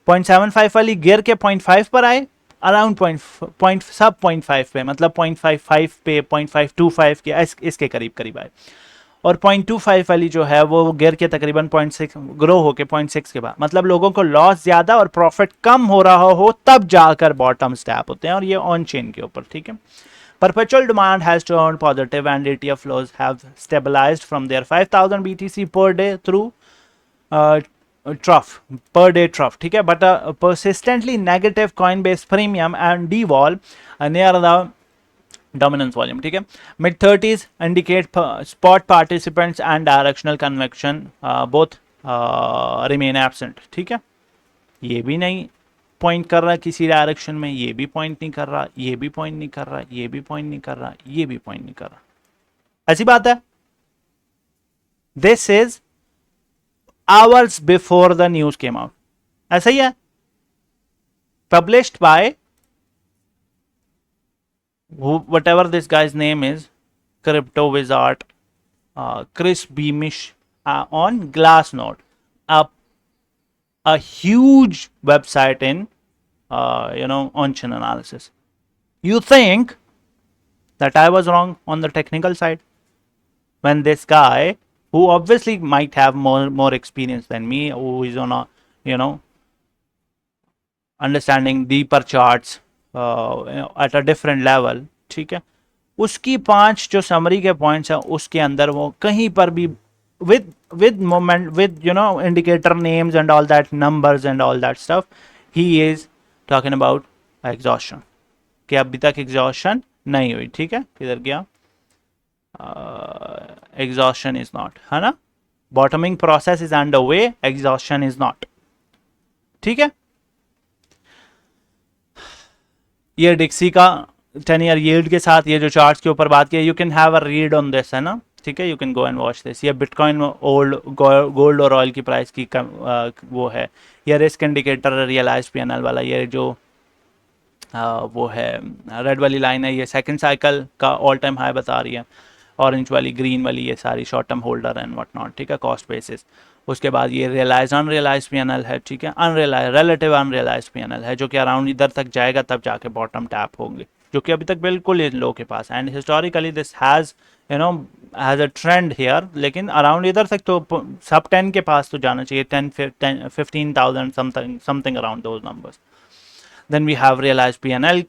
0.75 वाली गिर के 0.5 पर आए, अराउंड सब 0.5 पे, मतलब 0.55 पे, 0.525 के इसके करीब करीब आए। और 0.25 वाली जो है वो गिर के तकरीबन 0.6 ग्रो होके 0.6 के बाद, मतलब लोगों को लॉस ज्यादा और प्रॉफिट कम हो रहा हो तब जाकर बॉटम स्टैप होते हैं, और ये ऑन चेन के ऊपर, ठीक है। Perpetual demand has turned positive and ETF flows have stabilized from their 5000 BTC per day through uh, trough, per day trough, ठीक है। But a persistently negative Coinbase premium and devol near the dominance volume, ठीक है। Mid 30s indicate spot participants and directional convection both remain absent, ठीक है। ये भी नहीं point कर रहा किसी डायरेक्शन में, ये भी पॉइंट नहीं कर रहा, ये भी पॉइंट नहीं कर रहा, ये भी पॉइंट नहीं कर रहा, ये भी पॉइंट नहीं कर रहा। ऐसी बात है। This is ours before the news came out, ऐसा ही है। Published by whatever this guy's name is, crypto wizard Chris Beamish on Glassnode, a huge website in on-chain analysis. You think that I was wrong on the technical side when this guy, who obviously might have more experience than me, who is on a understanding deeper charts at a different level, ठीक है, उसकी 5 जो summary के points हैं उसके अंदर वो कहीं पर भी with moment, with indicator names and all that, numbers and all that stuff, he is talking about exhaustion, कि अभी तक exhaustion नहीं हुई, ठीक है। किधर गया, exhaustion is not, है ना, bottoming process is underway, exhaustion is not, ठीक है। ये डिक्सी का 10 ईयर यील्ड के साथ ये जो चार्ट्स के ऊपर बात की, you can have a read on this, है ना, ठीक है, you can go and watch this. ये बिटकॉइन ओल्ड गोल्ड और ऑयल की प्राइस की वो है। ये रिस्क इंडिकेटर रियलाइज पीएनएल वाला, ये जो वो है रेड वाली लाइन है, ये सेकंड साइकिल का ऑल टाइम हाई बता रही है। ऑरेंज वाली, ग्रीन वाली, ये सारी short term holder and what not, ठीक है, कॉस्ट बेसिस। उसके बाद ये रियलाइज अनरियलाइज पीएनएल है, ठीक है, अनरियलाइज रिलेटिव अनरियलाइज पीएनएल है, जो कि अराउंड इधर तक जाएगा तब जाके बॉटम टैप होंगे, जो कि अभी तक बिल्कुल इन लो के पास। And historically this has has a trend here, लेकिन अराउंड इधर तक तो सब 10 के पास तो जाना चाहिए, 15,000 something around those numbers. Then we have realized PNL,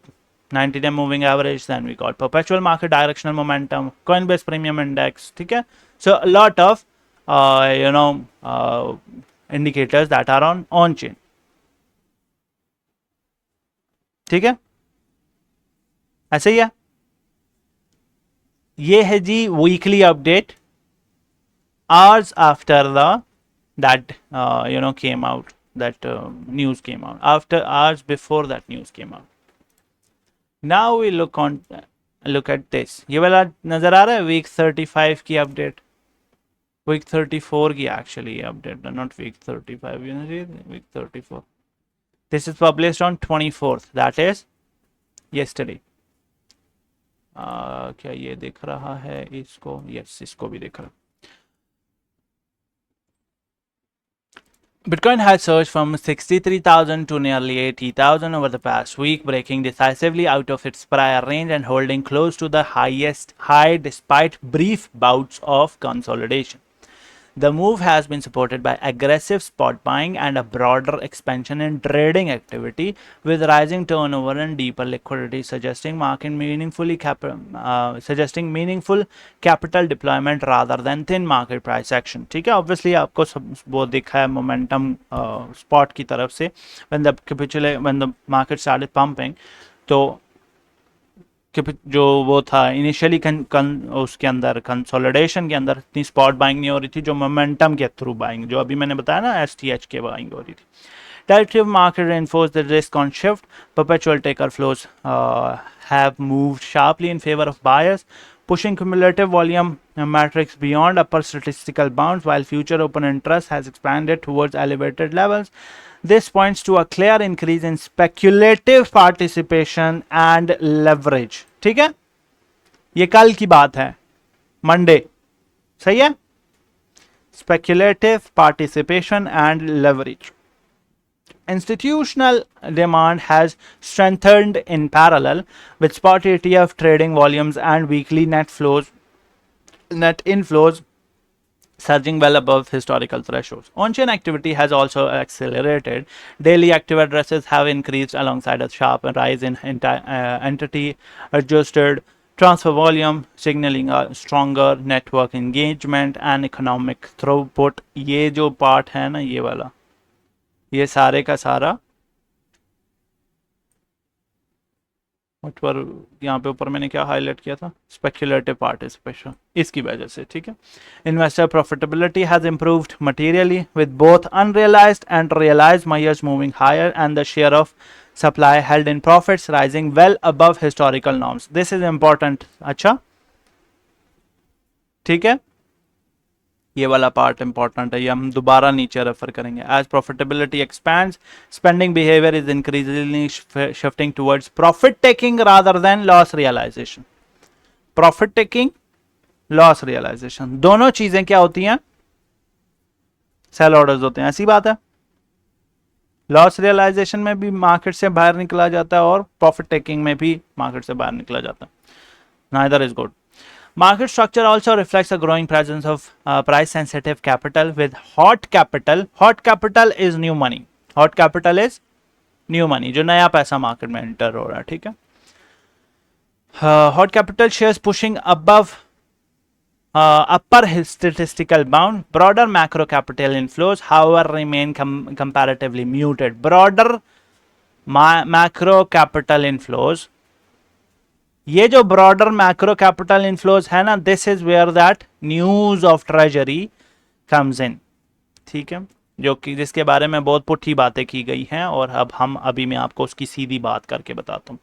90-day moving average. Then we got perpetual market directional momentum, Coinbase premium index, ठीक है। So a lot of indicators that are on chain, ठीक है, ऐसे ही है। ये है जी weekly update hours after the that came out, that news came out, after hours before that news came out. Now we look at this, ये वाला नजर आ रहा है, वीक 35 की अपडेट, वीक 34 की एक्चुअली ये update, not week 35, week 34। This is published on 24th, that is yesterday. क्या ये दिख रहा है इसको? यस, इसको भी दिख रहा। Bitcoin has surged from 63,000 to nearly 80,000 over the past week, breaking decisively out of its prior range and holding close to the highest high despite brief bouts of consolidation. The move has been supported by aggressive spot buying and a broader expansion in trading activity, with rising turnover and deeper liquidity suggesting meaningful capital deployment rather than thin market price action. ठीक है, obviously आपको सब वो दिखा है momentum spot की तरफ से when the market started pumping, तो जो वो था इनिशियली उसके अंदर कंसोलिडेशन के अंदर इतनी स्पॉट बाइंग नहीं हो रही थी, जो मोमेंटम के थ्रू बाइंग, जो अभी मैंने बताया ना STH के बाइंग हो रही थी। Directive market reinforced the risk on shift. Perpetual taker flows have moved sharply in favor of buyers, pushing cumulative volume metrics beyond upper statistical bounds, while future open interest has expanded towards elevated levels. This points to a clear increase in speculative participation and leverage. ठीक है, ये कल की बात है, Monday, सही है। speculative participation and leverage. Institutional demand has strengthened in parallel with spot ETF trading volumes and weekly net inflows surging well above historical thresholds. On-chain activity has also accelerated. Daily active addresses have increased alongside a sharp rise in entity-adjusted transfer volume, signaling a stronger network engagement and economic throughput. ये जो part है ना ये वाला, ये सारे का सारा पर यहाँ पे ऊपर मैंने क्या हाईलाइट किया था, स्पेक्युलेटिव पार्टिसिपेशन, इसकी वजह से, ठीक है। Investor profitability has improved materially with both unrealised and realised measures moving higher and the share of supply held in profits rising well above historical norms. This is important. अच्छा, ठीक है, ये वाला पार्ट इंपॉर्टेंट है, ये हम दोबारा नीचे रेफर करेंगे. As profitability expands, spending behaviour is increasingly shifting towards profit taking rather than loss realisation. Profit taking, loss realisation, दोनों चीजें क्या होती हैं? सेल ऑर्डर्स होते हैं. ऐसी बात है. लॉस रियलाइजेशन में भी मार्केट से बाहर निकला जाता है और प्रॉफिट टेकिंग में भी मार्केट से बाहर निकला जाता है. Neither is good. Market structure also reflects a growing presence of price sensitive capital with hot capital. Hot capital is new money. Hot capital is new money, जो नया पैसा मार्केट में एंटर हो रहा है, ठीक है. Hot capital shares pushing above upper statistical bound. Broader macro capital inflows, however, remain comparatively muted. Broader macro capital inflows, ये जो ब्रॉडर मैक्रो कैपिटल इनफ्लोज है ना, this is where that news of treasury comes in, ठीक है, जो कि जिसके बारे में बहुत पुट्ठी बातें की गई हैं और अब मैं आपको उसकी सीधी बात करके बताता हूँ.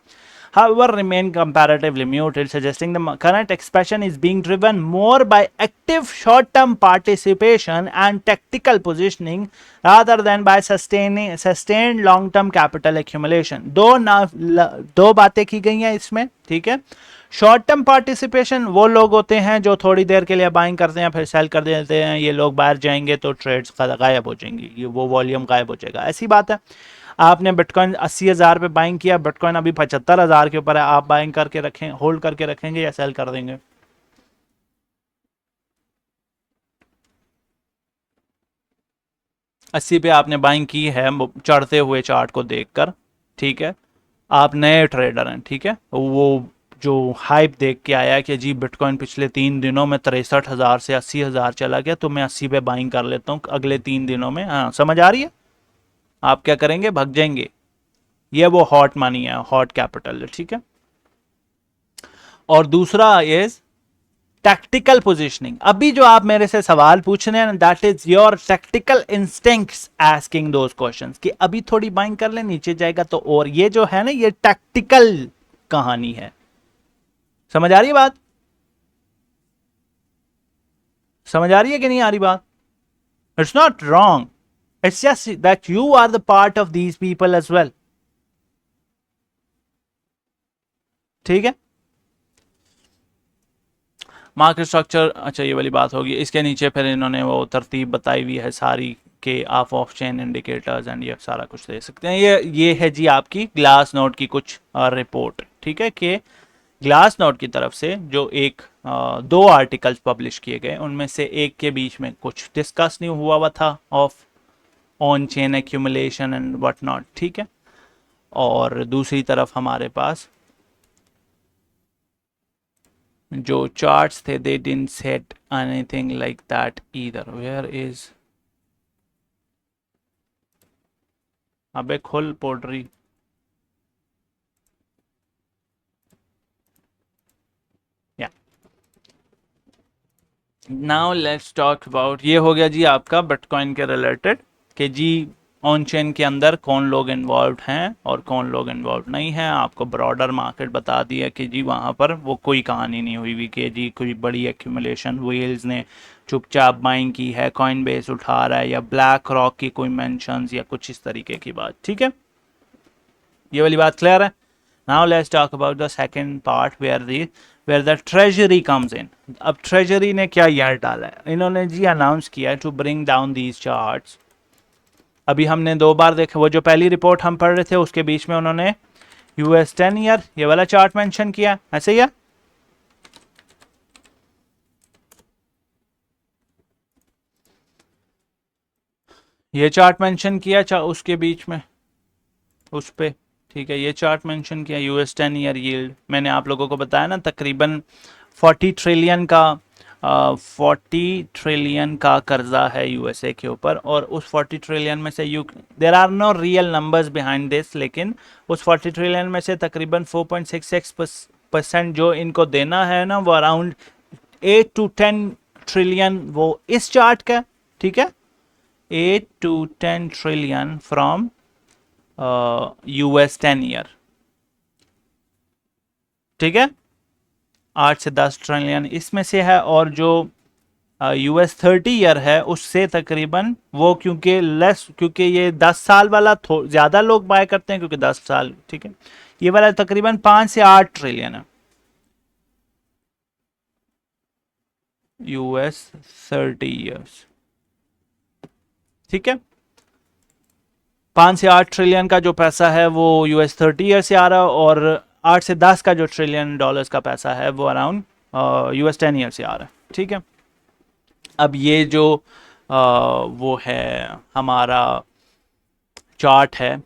However, remain comparatively muted, suggesting the current expansion is being driven more by active short-term participation and tactical positioning rather than by sustained long-term capital accumulation. दो बातें की गई हैं इसमें, ठीक है. शॉर्ट टर्म पार्टिसिपेशन वो लोग होते हैं जो थोड़ी देर के लिए बाइंग करते हैं फिर सेल कर देते हैं. ये लोग बाहर जाएंगे तो ट्रेड्स गायब हो जाएंगी, ये वो वॉल्यूम गायब हो जाएगा. ऐसी बात है. आपने बिटकॉइन 80,000 पे बाइंग किया, बिटकॉइन अभी 75,000 के ऊपर है, आप बाइंग करके रखें, होल्ड करके रखेंगे या सेल कर देंगे? अस्सी पे आपने बाइंग की है चढ़ते हुए चार्ट को देखकर, ठीक है. आप नए ट्रेडर हैं, ठीक है. वो जो हाइप देख के आया कि जी बिटकॉइन पिछले 3 दिनों में 63,000 से 80,000 चला गया तो मैं 80 पे बाइंग कर लेता हूँ अगले 3 दिनों में. हाँ, समझ आ रही है? आप क्या करेंगे? भाग जाएंगे. ये वो हॉट मनी है, हॉट कैपिटल, ठीक है. और दूसरा इज टैक्टिकल पोजीशनिंग. अभी जो आप मेरे से सवाल पूछ रहे हैं, that is your tactical instincts asking those questions कि अभी थोड़ी बाइंग कर ले, नीचे जाएगा तो. और ये जो है ना, ये टैक्टिकल कहानी है. समझ आ रही है बात? समझ आ रही है कि नहीं आ रही बात? It's not wrong, it's just that you are the part of these people as well. ठीक है. मार्केट स्ट्रक्चर, अच्छा ये वाली बात होगी. इसके नीचे फिर इन्होंने वो तरतीब बताई हुई है सारी के आप ऑफ चेन इंडिकेटर्स एंड ये सारा कुछ दे सकते हैं. ये है जी आपकी ग्लास नोट की कुछ रिपोर्ट, ठीक है, कि ग्लास नोट की तरफ से जो एक 2 आर्टिकल्स पब्लिश किए गए, उनमें से एक के बीच में कुछ डिस्कस नहीं हुआ था of on chain accumulation and what not, ठीक है. और दूसरी तरफ हमारे पास जो चार्ट्स थे, they didn't set anything like that either. Where is, अबे खोल पोर्टरी. या नाउ लेट्स टॉक अबाउट, ये हो गया जी आपका बिटकॉइन के रिलेटेड कि जी ऑन चेन के अंदर कौन लोग इन्वॉल्व हैं और कौन लोग इन्वॉल्व नहीं हैं. आपको ब्रॉडर मार्केट बता दिया कि जी वहाँ पर वो कोई कहानी नहीं हुई हुई कि जी कोई बड़ी एक्यूमुलेशन व्हेल्स ने चुपचाप बाइंग की है, कॉइन बेस उठा रहा है, या ब्लैक रॉक की कोई मेंशंस या कुछ इस तरीके की बात, ठीक है. ये वाली बात क्लियर है. Now let's talk about the second part where the treasury comes in. अब treasury ने क्या यार डाला है, इन्होंने जी अनाउंस किया है to bring down these charts. अभी हमने 2 बार देखा, वो जो पहली रिपोर्ट हम पढ़ रहे थे उसके बीच में उन्होंने US 10 ईयर ये वाला चार्ट मेंशन किया, ऐसे ही है। ये चार्ट मेंशन किया उसके बीच में उस पे, ठीक है। ये चार्ट मेंशन किया US 10 ईयर यील्ड, मैंने आप लोगों को बताया ना तकरीबन 40 ट्रिलियन का 40 ट्रिलियन का कर्जा है यूएसए के ऊपर, और उस 40 ट्रिलियन में से there are no real numbers behind this, लेकिन उस 40 ट्रिलियन में से तकरीबन 4.66% जो इनको देना है ना, वो अराउंड 8 to 10 ट्रिलियन वो इस चार्ट का, ठीक है। 8 to 10 trillion from US 10 year, ठीक है। 8 से 10 ट्रिलियन इसमें से है, और जो US 30 ईयर है उससे तकरीबन वो, क्योंकि ये 10 साल वाला ज़्यादा लोग बाय करते हैं क्योंकि 10 साल, ठीक है। ये वाला तकरीबन 5 से 8 ट्रिलियन है US 30 ईयर्स, ठीक है। 5 से 8 ट्रिलियन का जो पैसा है वो US 30 ईयर से आ रहा है, और 8 से 10 का जो ट्रिलियन डॉलर्स का पैसा है वो अराउंड US 10 ईयर से आ रहा है, ठीक है। अब ये जो वो है हमारा चार्ट है,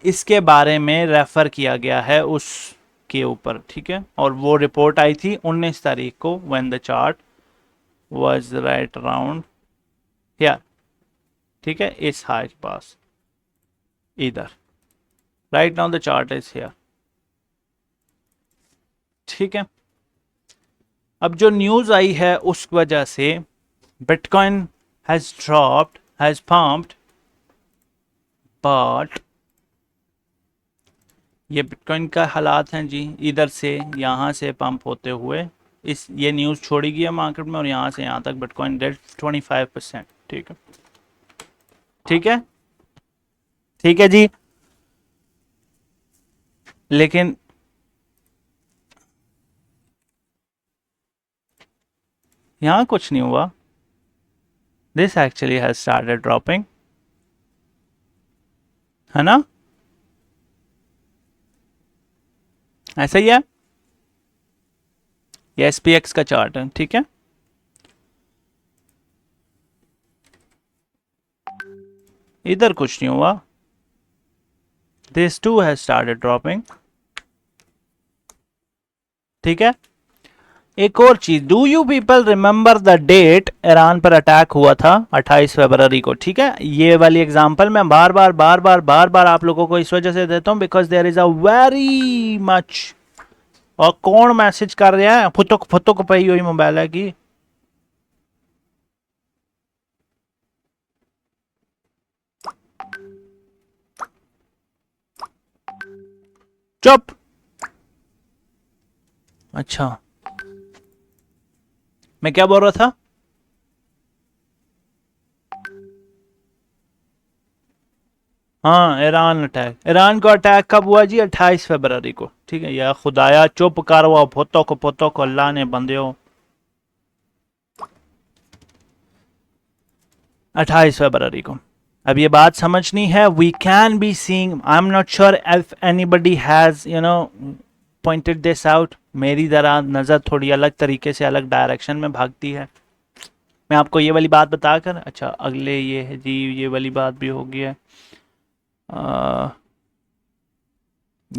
इसके बारे में रेफर किया गया है उसके ऊपर, ठीक है। और वो रिपोर्ट आई थी 19 तारीख को, when the chart was right around here, ठीक है, इस हाई के पास इधर। Right now the chart is here, ठीक है। अब जो न्यूज़ आई है उस वजह से bitcoin has dropped, has pumped, but ये बिटकॉइन का हालात हैं जी, इधर से यहाँ से पंप होते हुए ये न्यूज़ छोड़ी गई है मार्केट में, और यहाँ से यहाँ तक बिटकॉइन डेड 25%, ठीक है, ठीक है, ठीक है जी। लेकिन यहाँ कुछ नहीं हुआ, this actually has started dropping, है ना, ऐसा ही है। ये SPX का चार्ट है, ठीक है। इधर कुछ नहीं हुआ, this too has started dropping, ठीक है। एक और चीज, do you people remember the date Iran पर अटैक हुआ था 28 फरवरी को, ठीक है। ये वाली एग्जांपल मैं बार बार आप लोगों को इस वजह से देता हूं because there is a very much. और कौन मैसेज कर रहा है, फुतो को पई हुई मोबाइल है की, चुप। अच्छा, मैं क्या बोल रहा था, हाँ, ईरान अटैक, ईरान को अटैक कब हुआ जी, 28 फरवरी को, ठीक है। या खुदाया चुप कर, वो पोतों को अल्लाह ने बंदे हो, 28 फरवरी को। अब ये बात समझनी है, we can be seeing, I am not sure if anybody has pointed this out. मेरी जरा नज़र थोड़ी अलग तरीके से, अलग डायरेक्शन में भागती है। मैं आपको ये वाली बात बताकर, अच्छा अगले ये है जी, ये वाली बात भी हो गई है।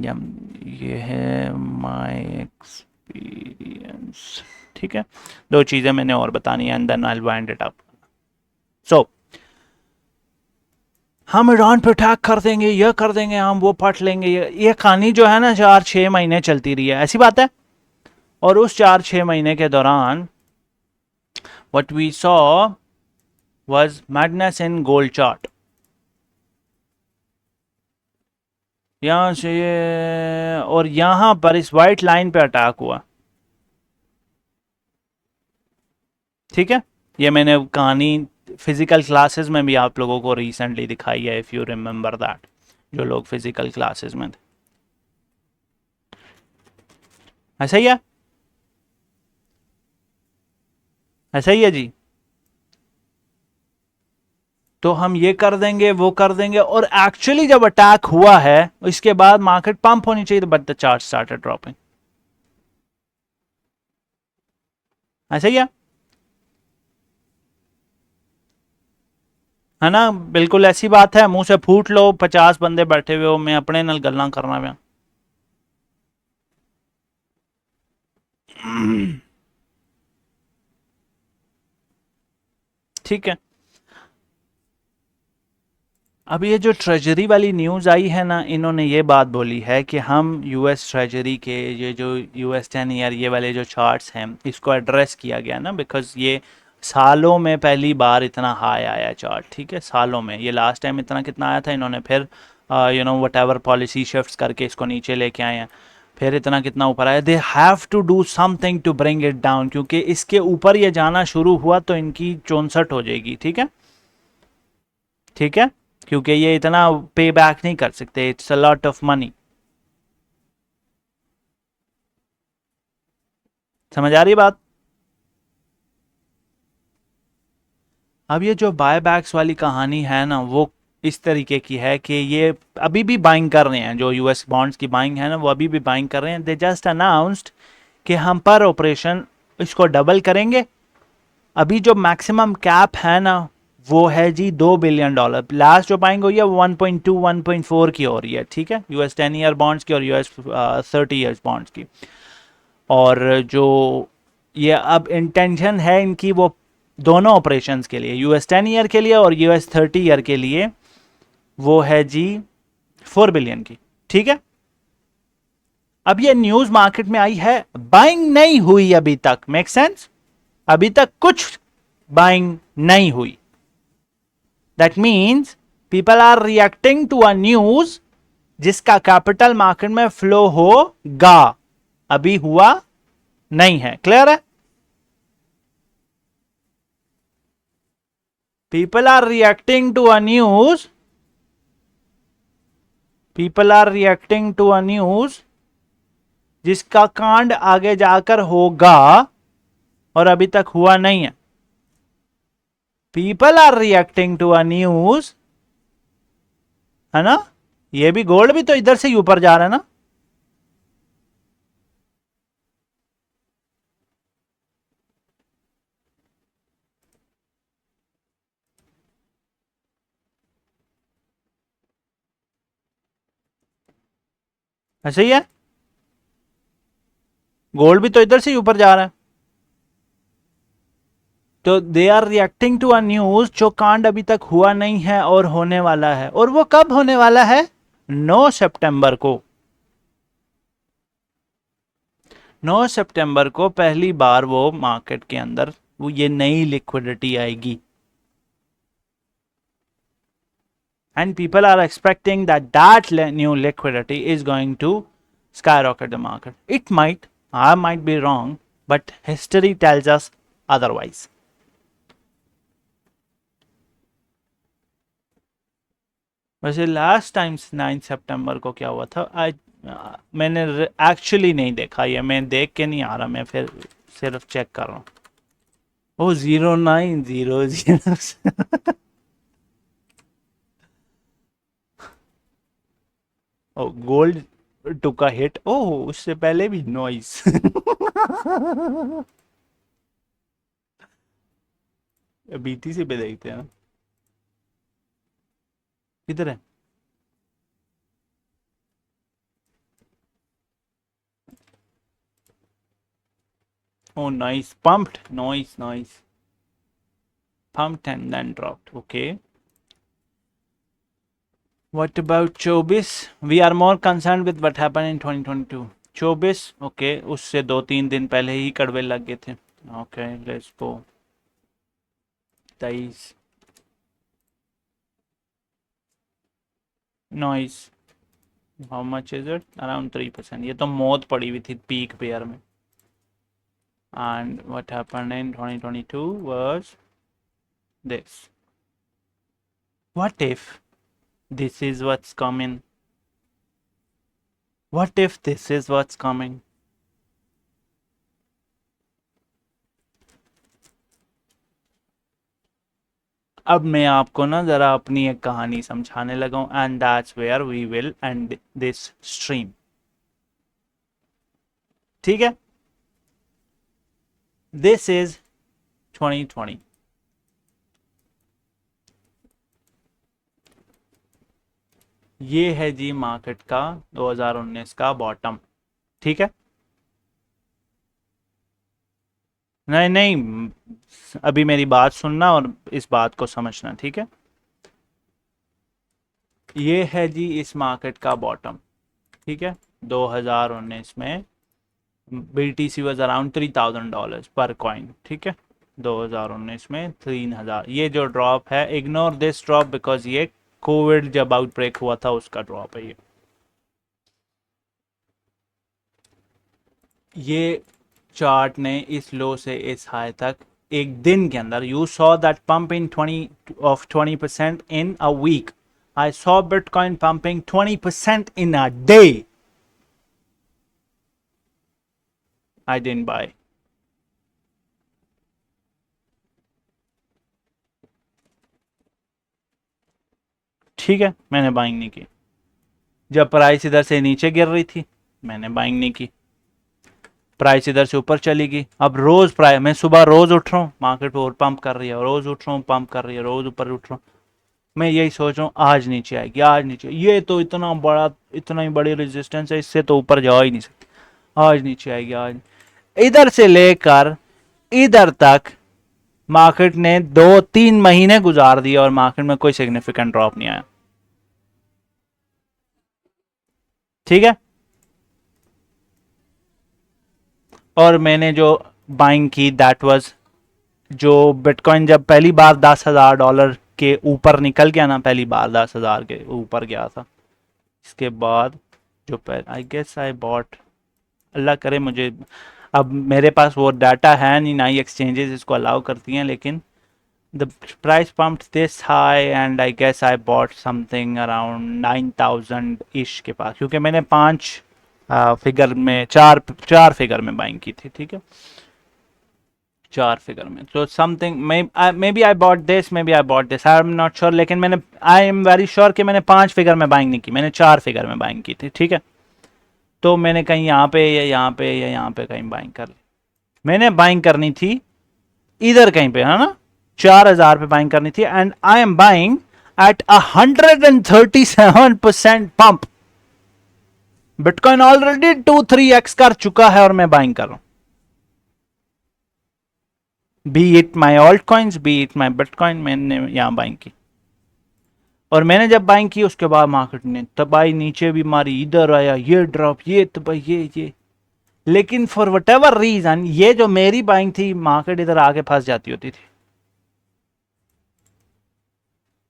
ये है माय एक्सपीरियंस, ठीक है। 2 चीज़ें मैंने और बतानी है, and then I will wind it up. So हम ईरान पे अटैक कर देंगे, यह कर देंगे, हम वो पढ़ लेंगे, ये कहानी जो है ना 4-6 महीने चलती रही है, ऐसी बात है। और उस 4-6 महीने के दौरान what we saw was madness in gold chart. यहाँ से ये, और यहाँ पर इस वाइट लाइन पे अटैक हुआ, ठीक है। ये मैंने कहानी फिजिकल क्लासेस में भी आप लोगों को रिसेंटली दिखाई है, इफ़ यू रिमेंबर दैट, जो लोग फिजिकल क्लासेस में थे। ऐसा ही है, ऐसा ही है जी। तो हम ये कर देंगे वो कर देंगे, और एक्चुअली जब अटैक हुआ है इसके बाद मार्केट पंप होनी चाहिए, but the chart started dropping. ऐसा ही है ना, बिल्कुल ऐसी बात है, मुंह से फूट लो, 50 बंदे बैठे हुए हो, मैं अपने नाल गल्लां करना पिया। ठीक है। अब ये जो ट्रेजरी वाली न्यूज़ आई है ना, इन्होंने ये बात बोली है कि हम यूएस ट्रेजरी के ये जो यूएस 10 ईयर ये वाले जो चार्ट्स हैं इसको एड्रेस किया गया ना, बिकॉज ये सालों में पहली बार इतना हाई आया चार्ट, ठीक है, सालों में। ये लास्ट टाइम इतना कितना आया था, इन्होंने फिर वट एवर पॉलिसी शिफ्ट करके इसको नीचे लेके आए हैं, फिर इतना कितना ऊपर आया। They have to do something to bring it down, क्योंकि इसके ऊपर ये जाना शुरू हुआ तो इनकी 64 हो जाएगी, ठीक है, ठीक है, क्योंकि ये इतना पे बैक नहीं कर सकते, it's a lot of money. समझ आ रही बात? अब ये जो बाय बैक्स वाली कहानी है ना, वो इस तरीके की है कि ये अभी भी बाइंग कर रहे हैं, जो यूएस बॉन्ड्स की बाइंग है ना वो अभी भी बाइंग कर रहे हैं। दे जस्ट अनाउंस्ड कि हम पर ऑपरेशन इसको डबल करेंगे। अभी जो मैक्सिमम कैप है ना वो है जी $2 बिलियन। लास्ट जो बाइंग हुई है वो 1.2 1.4 की हो रही है, ठीक है, यूएस 10 ईयर बॉन्ड्स की और यूएस 30 ईयर्स बॉन्ड्स की। और जो ये अब इंटेंशन है इनकी, वो दोनों ऑपरेशंस के लिए, यूएस 10 ईयर के लिए और यूएस 30 ईयर के लिए, वो है जी 4 बिलियन की, ठीक है। अब ये न्यूज मार्केट में आई है, बाइंग नहीं हुई अभी तक, मेक सेंस, अभी तक कुछ बाइंग नहीं हुई। That means people are reacting to a news जिसका कैपिटल मार्केट में फ्लो होगा, अभी हुआ नहीं है। क्लियर है? People are reacting to a news, people are reacting to a news जिसका कांड आगे जाकर होगा और अभी तक हुआ नहीं है। People are reacting to a news, है ना, ये भी गोल्ड भी तो इधर से ही ऊपर जा रहा है ना। ऐसे ही है, गोल्ड भी तो इधर से ही ऊपर जा रहा है। तो they are reacting to a news जो कांड अभी तक हुआ नहीं है और होने वाला है, और वो कब होने वाला है? 9 सितंबर को। 9 सितंबर को पहली बार वो मार्केट के अंदर वो ये नई लिक्विडिटी आएगी, and people are expecting that new liquidity is going to skyrocket the market. It might, I might be wrong, but history tells us otherwise. वैसे लास्ट टाइम 9 सितंबर को क्या हुआ था, आज मैंने एक्चुअली नहीं देखा, ये मैं देख के नहीं आ रहा, मैं फिर सिर्फ चेक कर रहा हूँ। ओ 0900 ओ गोल्ड टुक अ हिट, ओह उससे पहले भी नॉइस बीटीसी पे देखते हैं ना, किधर है? Oh, nice. Pumped. Nice, nice. Pumped and then dropped. Okay. What about Chobis? We are more concerned with what happened in 2022. Chobis, okay. उससे 2-3 दिन पहले ही कड़वे लग गए थे. Okay, let's go. 23. Nice. How much is it? Around 3%. ये तो मौत पड़ी हुई थी पीक पेयर में. And what happened in 2022 was this. What if this is what's coming? What if this is what's coming? अब मैं आपको ना ज़रा अपनी एक कहानी समझाने लगा हूँ, and that's where we will end this stream. ठीक है, दिस इज 2020। ये है जी मार्केट का 2019 का बॉटम। ठीक है, नहीं नहीं, अभी मेरी बात सुनना और इस बात को समझना। ठीक है, ये है जी इस मार्केट का बॉटम। ठीक है, 2019 में BTC वाज अराउंड $3,000 पर कॉइन। ठीक है, 2019 में 3000। ये जो ड्रॉप है, इग्नोर दिस ड्रॉप बिकॉज ये कोविड जब आउटब्रेक हुआ था उसका ड्रॉप है ये चार्ट ने इस लो से इस हाई तक एक दिन के अंदर, you saw that pump in 20% in a week. I saw bitcoin pumping 20% in a day. I didn't buy. ठीक है, मैंने बाइंग नहीं की। जब प्राइस इधर से नीचे गिर रही थी मैंने बाइंग नहीं की। प्राइस इधर से ऊपर चली गई। अब रोज प्राइस, मैं सुबह रोज उठ रहा हूँ, मार्केट और पंप कर रही है, रोज उठ रहा हूँ पंप कर रही है, रोज ऊपर उठ रहा हूँ। मैं यही सोच रहा हूँ आज नीचे आएगी, आज नीचे। ये तो इतना बड़ा, इतना ही बड़ी रेजिस्टेंस है, इससे तो ऊपर जा ही नहीं सकती। आज नीचे आएगी, आज। इधर से लेकर इधर तक मार्केट ने 2-3 महीने गुजार दिए और मार्केट में कोई सिग्निफिकेंट ड्रॉप नहीं आया। ठीक है, और मैंने जो बाइंग की दैट वाज, जो बिटकॉइन जब पहली बार $10,000 के ऊपर निकल गया ना, पहली बार 10,000 के ऊपर गया था, इसके बाद जो आई गेस आई बॉट, अल्लाह करे मुझे, अब मेरे पास वो डाटा है नहीं, ना ही एक्सचेंजेस इसको अलाउ करती हैं, लेकिन the price pumped this high and I guess I bought something around 9,000 ish के पास, क्योंकि मैंने 5 फिगर में, चार चार फिगर में बाइंग की थी। ठीक है, 4 फिगर में, तो something maybe I bought this, maybe I bought this, I am not sure, लेकिन मैंने, आई एम वेरी श्योर कि मैंने 5 फिगर में बाइंग नहीं की, मैंने 4 फिगर में बाइंग की थी। ठीक है, तो मैंने कहीं यहाँ पे या यहाँ पे या यहाँ पे कहीं बाइंग कर ली। मैंने बाइंग करनी थी इधर कहीं पे, है ना, 4,000 पे बाइंग करनी थी, and I am buying eight 137% pump. Bitcoin already 2-3x कर चुका है और मैं बाइंग कर रहा हूं। B it my alt coins, B it my bitcoin, मैंने यहां बाइंग की। और मैंने जब बाइंग की उसके बाद मार्केट ने तबाही नीचे भी मारी, इधर आया ये ड्रॉप, ये तबाही, ये। लेकिन फॉर वट एवर रीजन ये जो मेरी बाइंग थी, मार्केट इधर आके फंस जाती होती थी।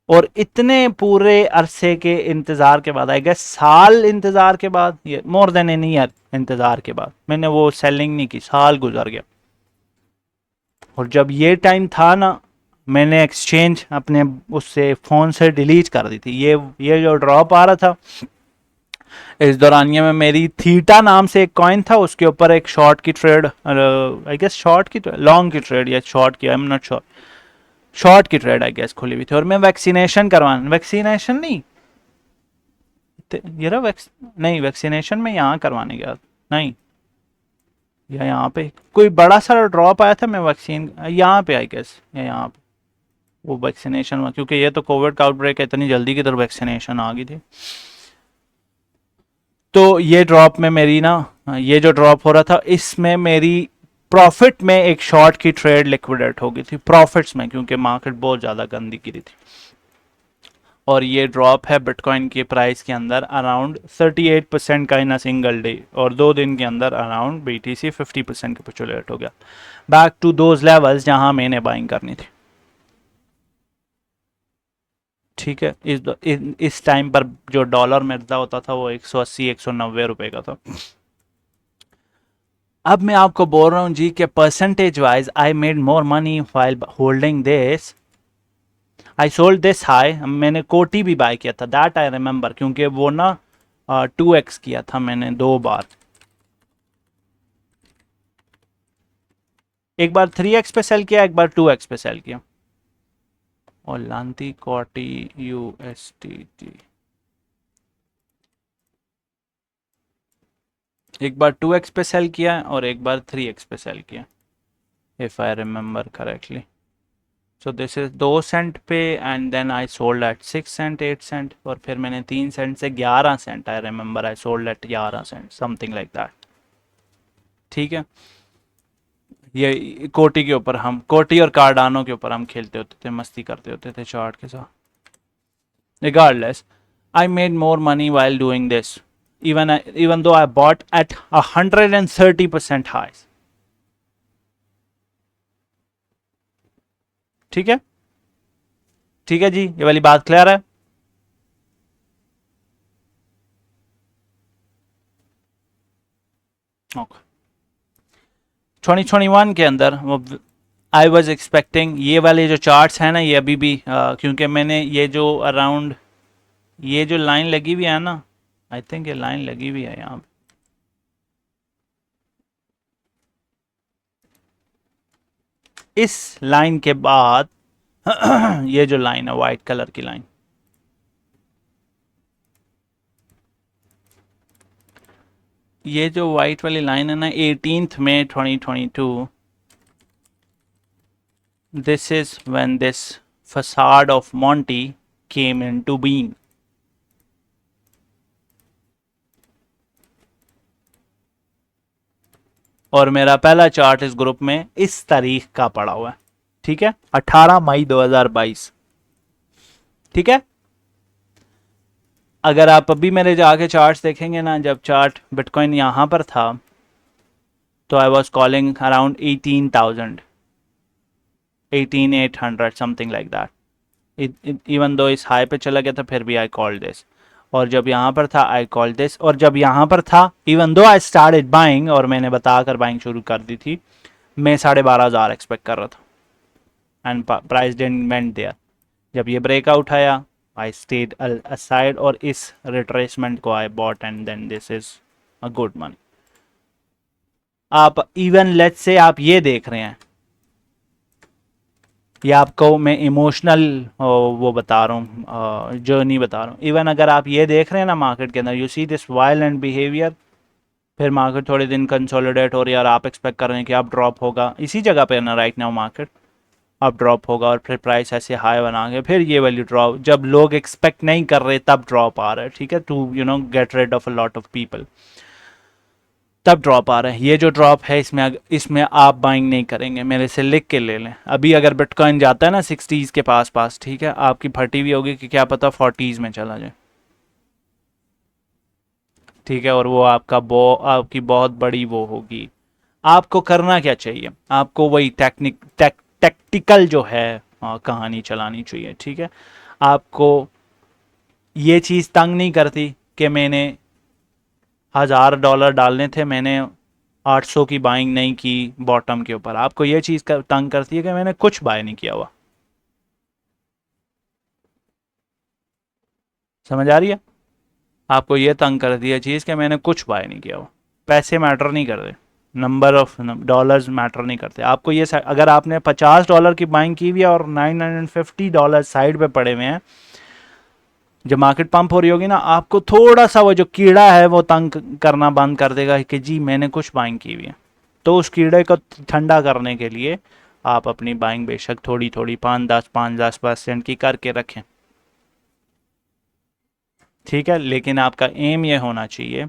और इतने पूरे अरसे के इंतजार के बाद, आई गेस साल इंतजार के बाद, ये मोर देन एन ईयर इंतजार के बाद, मैंने वो सेलिंग नहीं की, साल गुजर गया। और जब ये टाइम था ना, मैंने एक्सचेंज अपने उससे फ़ोन से डिलीट कर दी थी। ये जो ड्रॉप आ रहा था, इस दौरानिए में मेरी थीटा नाम से एक कॉइन था, उसके ऊपर एक शॉर्ट की ट्रेड, आई गेस शॉर्ट की, लॉन्ग की ट्रेड या शॉर्ट की, आई एम नॉट श्योर, शॉर्ट की ट्रेड आई गेस खुली हुई थी। और मैं वैक्सीनेशन नहीं, ये रहा नहीं, वैक्सीनेशन में यहाँ करवाने गया नहीं, या यहाँ पे कोई बड़ा सा ड्रॉप आया था, मैं वैक्सीन यहाँ पे आई गेस, या यहाँ पे वो वैक्सीनेशन हुआ, क्योंकि ये तो कोविड का आउटब्रेक है, इतनी जल्दी की तरफ वैक्सीनेशन आ गई थी। तो ये ड्रॉप में मेरी ना, ये जो ड्रॉप हो रहा था इसमें मेरी प्रॉफिट में एक शॉर्ट की ट्रेड लिक्विडेट हो गई थी, प्रॉफिट्स में, क्योंकि मार्केट बहुत ज़्यादा गंदी गिरी थी। और ये ड्रॉप है बिटकॉइन के प्राइस के अंदर अराउंड 38% का इन अ सिंगल डे, और 2 दिन के अंदर अराउंड BTC 50% कैपिचुलेट हो गया बैक टू दोज लेवल्स जहां मैंने बाइंग करनी थी। ठीक है, इस टाइम पर जो डॉलर मिलता होता था वो 180-190 रुपए का था। अब मैं आपको बोल रहा हूँ जी कि percentage wise I made more money while holding this. I sold this high, मैंने कोटी भी बाय किया था, दैट आई रिमेंबर, क्योंकि वो ना 2x किया था मैंने 2 बार। एक बार 3x पे सेल किया, एक बार 2x पे सेल किया। और लांती कोटी USDT एक बार 2x पे सेल किया और एक बार 3x पे सेल किया, if I remember correctly. So this is 2 cent पे and then I sold at 6 cent 8 cent, और फिर मैंने 3 सेंट से 11 cent, I remember I sold at 11 cent something like that. ठीक है, ये कोटी के ऊपर हम, कोटी और कार्डानो के ऊपर हम खेलते होते थे, मस्ती करते होते थे चार्ट के साथ। Regardless, I made more money while doing this, even though I bought at 130% highs. ठीक है, ठीक है जी, ये वाली बात क्लियर है? ओके। 2021 के अंदर आई वॉज एक्सपेक्टिंग ये वाले जो चार्ट्स हैं ना, ये अभी भी क्योंकि मैंने ये जो अराउंड ये जो लाइन लगी हुई है ना, आई थिंक ये लाइन लगी हुई है यहाँ पे, इस लाइन के बाद ये जो लाइन है वाइट कलर की लाइन, ये जो वाइट वाली लाइन है ना, 18th May 2022, this is when this facade of Monty came into being. और मेरा पहला चार्ट इस ग्रुप में इस तारीख का पड़ा हुआ है, ठीक है, 18 मई 2022। ठीक है, अगर आप अभी मेरे जाके चार्ट्स देखेंगे ना, जब चार्ट बिटकॉइन यहां पर था तो I was calling around 18,000 18,800 something like that, even though इस हाई पे चला गया था फिर भी आई कॉल्ड दिस, और जब यहाँ पर था आई कॉल्ड दिस, और जब यहाँ पर था even though I started buying, और मैंने बताकर बाइंग शुरू कर दी थी, मैं 12,500 एक्सपेक्ट कर रहा था and price didn't went there. जब ये ब्रेकआउट आया आई स्टेड असाइड और इस रिट्रेसमेंट को I bought and then this is a good money. आप इवन लेट्स से आप ये देख रहे हैं, ये आपको मैं इमोशनल वो बता रहा हूँ, जर्नी बता रहा हूँ। इवन अगर आप ये देख रहे हैं ना मार्केट के अंदर, you see this violent behaviour, फिर मार्केट थोड़े दिन कंसोलिडेट हो रही है और आप एक्सपेक्ट कर रहे हैं कि अब ड्रॉप होगा, इसी जगह पे ना राइट नाउ मार्केट अब ड्रॉप होगा, और फिर प्राइस ऐसे हाई बना के फिर ये वैल्यू ड्रॉप, जब लोग एक्सपेक्ट नहीं कर रहे तब ड्रॉप आ रहा है। ठीक है, to get rid of a lot of people, तब ड्रॉप आ रहा है। ये जो ड्रॉप है इसमें आप बाइंग नहीं करेंगे, मेरे से लिख के ले लें। अभी अगर बिटकॉइन जाता है ना 60s के पास, ठीक है, आपकी फटी हुई होगी कि क्या पता 40s में चला जाए। ठीक है, और वो आपकी बहुत बड़ी वो होगी। आपको करना क्या चाहिए, आपको वही टैक्टिकल जो है कहानी चलानी चाहिए। ठीक है, आपको ये चीज़ तंग नहीं करती कि मैंने $1,000 डालने थे, मैंने 800 की बाइंग नहीं की बॉटम के ऊपर। आपको ये चीज़ तंग करती है कि मैंने कुछ बाय नहीं किया हुआ। समझ आ रही है? आपको ये तंग करती है चीज़ कि मैंने कुछ बाय नहीं किया हुआ। पैसे मैटर नहीं करते, नंबर ऑफ डॉलर्स मैटर नहीं करते। आपको ये अगर आपने $50 की बाइंग की हुई है और $950 साइड पे पड़े हुए हैं, जब मार्केट पंप हो रही होगी ना, आपको थोड़ा सा वो जो कीड़ा है वो तंग करना बंद कर देगा कि जी मैंने कुछ बाइंग की हुई है। तो उस कीड़े को ठंडा करने के लिए आप अपनी बाइंग बेशक थोड़ी थोड़ी 5-10% की करके रखें। ठीक है, लेकिन आपका एम ये होना चाहिए,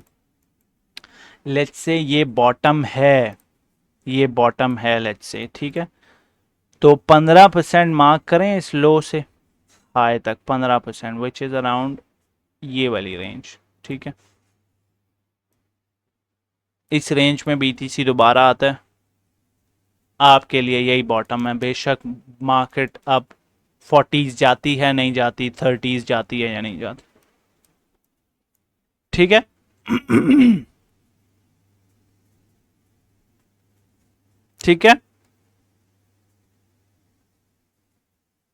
लेट्स से ये बॉटम है, ये बॉटम है लेट्स से, ठीक है, तो 15% मार्क करें इस लो से हाई तक, 15% विच इज़ अराउंड ये वाली रेंज। ठीक है, इस रेंज में BTC दोबारा आता है, आपके लिए यही बॉटम है। बेशक मार्केट अब 40s जाती है नहीं जाती, 30s जाती है या नहीं जाती। ठीक है ठीक है,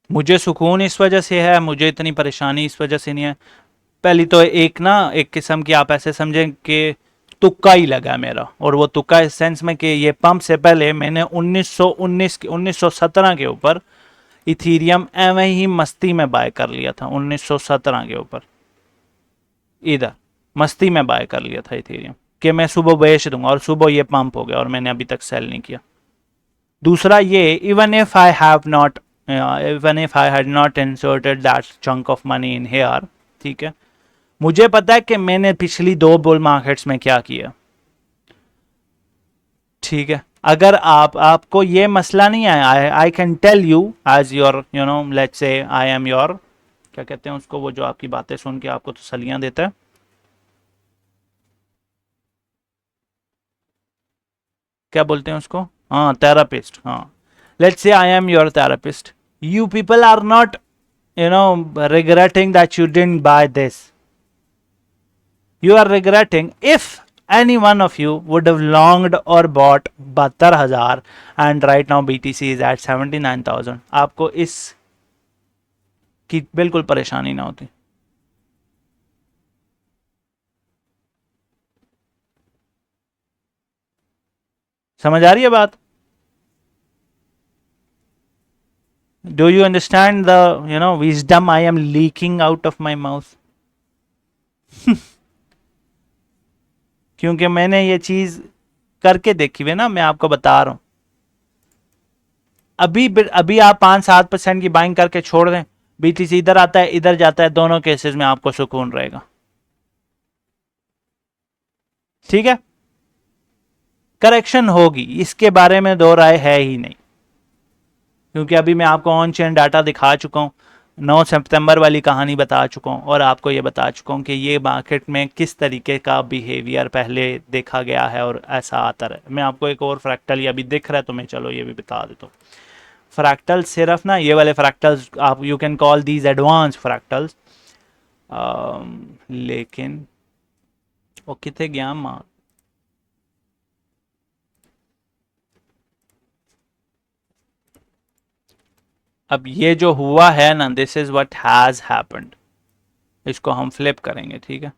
मुझे सुकून इस वजह से है, मुझे इतनी परेशानी इस वजह से नहीं है। पहली तो एक किस्म की आप ऐसे समझें कि तुक्का ही लगा मेरा, और वो तुक्का इस सेंस में कि ये पंप से पहले मैंने 1917 के ऊपर इथीरियम एवं ही मस्ती में बाय कर लिया था 1917 के ऊपर, इधर मस्ती में बाय कर लिया था इथीरियम कि मैं सुबह बेच दूंगा, और सुबह ये पंप हो गया और मैंने अभी तक सेल नहीं किया। दूसरा ये, even if I had not inserted that chunk of money in here, ठीक है, मुझे पता है कि मैंने पिछली 2 बुल मार्केट्स में क्या किया, ठीक है। अगर आपको ये मसला नहीं है, I can tell you as your let's say I am your, क्या कहते हैं उसको, वो जो आपकी बातें सुन के आपको तसल्लियां देता है, क्या बोलते हैं उसको, हाँ थेरापिस्ट, हाँ। Let's say I am your therapist, you people are not regretting that you didn't buy this. You are regretting if any one of you would have longed or bought 72,000 and right now BTC is at 79,000, आपको इस की बिल्कुल परेशानी ना होती। समझ आ रही है बात? Do you understand the wisdom I am leaking out of my mouth? क्योंकि मैंने ये चीज करके देखी हुई ना, मैं आपको बता रहा हूं। अभी अभी आप 5-7% की बाइंग करके छोड़ दें, बीटीसी इधर आता है इधर जाता है, दोनों केसेस में आपको सुकून रहेगा, ठीक है। करेक्शन होगी, इसके बारे में दो राय है ही नहीं, क्योंकि अभी मैं आपको ऑन चेन डाटा दिखा चुका हूं, 9 सितंबर वाली कहानी बता चुका हूं, और आपको ये बता चुका हूं कि ये मार्केट में किस तरीके का बिहेवियर पहले देखा गया है और ऐसा आता है। मैं आपको एक और फ्रैक्टल, ये अभी दिख रहा है तो मैं चलो ये भी बता देता हूँ। फ्रैक्टल सिर्फ ना, ये वाले फ्रैक्टल्स आप you can call these advance fractals, लेकिन वो कितने गया माँ, अब ये जो हुआ है ना, this is what has happened, इसको हम फ्लिप करेंगे, ठीक है।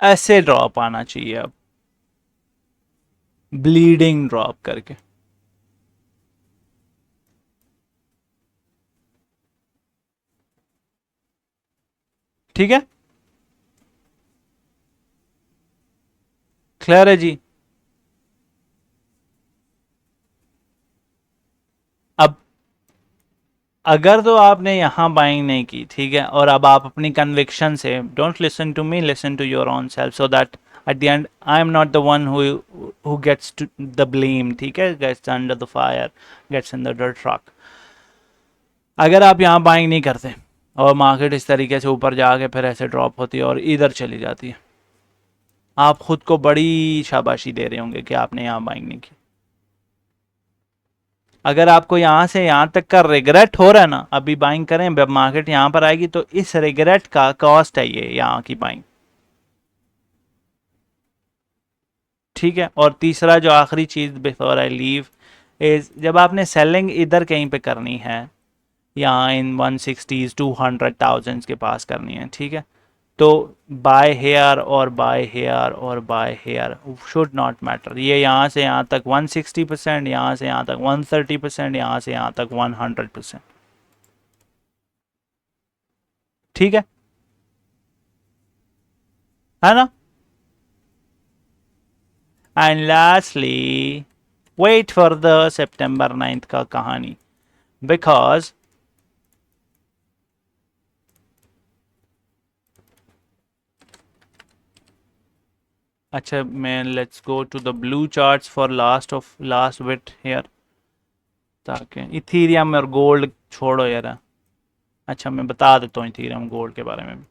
ऐसे ड्रॉप आना चाहिए अब, ब्लीडिंग ड्रॉप करके, ठीक है। क्लियर है जी? अब अगर तो आपने यहां बाइंग नहीं की, ठीक है, और अब आप अपनी कन्विक्शन से, don't listen to me, listen to your own self, so that at the end I am not the one who gets the blame, ठीक है, gets under the fire, gets in the truck. अगर आप यहाँ buying नहीं करते और market इस तरीके से ऊपर जाके फिर ऐसे ड्रॉप होती है और इधर चली जाती है, आप खुद को बड़ी शाबाशी दे रहे होंगे कि आपने यहाँ बाइंग नहीं की। अगर आपको यहाँ से यहाँ तक का रिग्रेट हो रहा है ना, अभी बाइंग करें, जब मार्केट यहाँ पर आएगी तो इस रिग्रेट का कॉस्ट है ये यहाँ की बाइंग, ठीक है। और तीसरा जो आखिरी चीज बिफोर आई लीव इज, जब आपने सेलिंग इधर कहीं पे करनी है, यहाँ इन 160s 200,000 के पास करनी है, ठीक है, तो बाय हेयर और बाय हेयर और buy here should not matter. ये यहाँ से यहाँ तक 160%, यहाँ से यहाँ तक 130%, यहाँ से यहाँ तक 100%, ठीक है ना। And lastly wait for the सितंबर 9th का कहानी, बिकॉज अच्छा, मैं let's go to the blue charts for last bit here, ताकि इथीरियम और गोल्ड छोड़ो यार। अच्छा मैं बता देता हूँ इथीरियम गोल्ड के बारे में।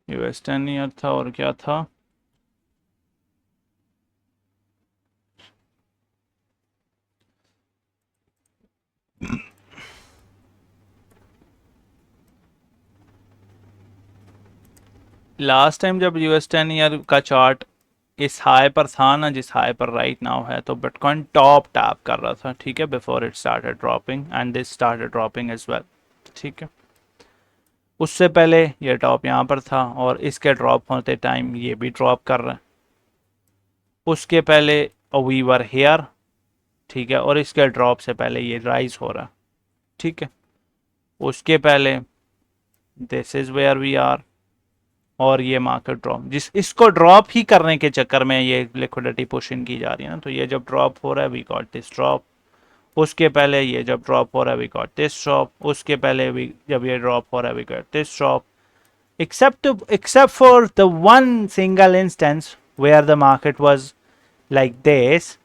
ये वेस्टर्न ईयर था और क्या था, लास्ट टाइम जब यूएस 10 ईयर का चार्ट इस हाई पर था ना, जिस हाई पर राइट नाउ है, तो बिटकॉइन टॉप टैप कर रहा था, ठीक है, before it started dropping, and this started dropping as well, ठीक है। उससे पहले ये टॉप यहाँ पर था और इसके ड्रॉप होते टाइम ये भी ड्रॉप कर रहा है। उसके पहले वी वर हेयर, ठीक है, और इसके ड्रॉप से पहले ये राइज हो रहा है, ठीक है। उसके पहले this is where we are, और ये मार्केट ड्रॉप, जिस इसको ड्रॉप ही करने के चक्कर में ये लिक्विडिटी पुश इन की जा रही है ना, तो ये जब ड्रॉप हो रहा है वी गॉट दिस ड्रॉप। उसके पहले ये जब ड्रॉप हो रहा है वी गॉट दिस ड्रॉप। उसके पहले भी जब ये ड्रॉप हो रहा है we got this drop, except for the one single instance where the market was like this.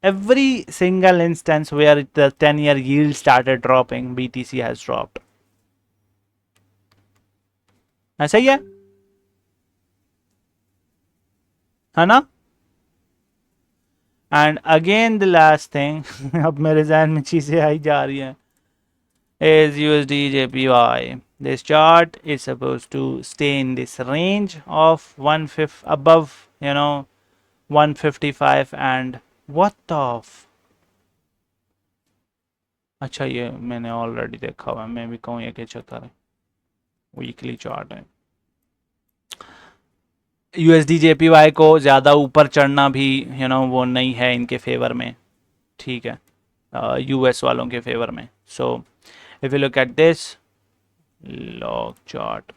Every single instance where the 10-year yield started dropping, BTC has dropped. ऐसा ही है ना? And again the last thing अब मेरे ज़हन में चीज़ें आई जा रही हैं, is USD JPY. This chart is supposed to stay in this range of 150 above, 155, and what the अच्छा, ये मैंने ऑलरेडी देखा हुआ है, मैं भी कहूँ ये क्या चक्कर है, वीकली चार्ट है। USD JPY को ज़्यादा ऊपर चढ़ना भी वो नहीं है इनके फेवर में, ठीक है, US वालों के फेवर में। So if you look at this log chart,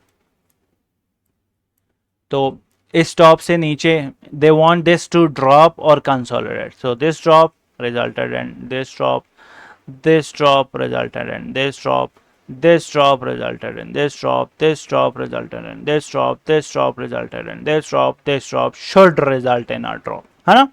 तो इस टॉप से नीचे they want this to drop और consolidate, so this drop resulted in this drop, this drop resulted in this drop, this drop resulted in this drop, this drop resulted in this drop, this drop resulted in this drop, this drop should result in a drop, है ना?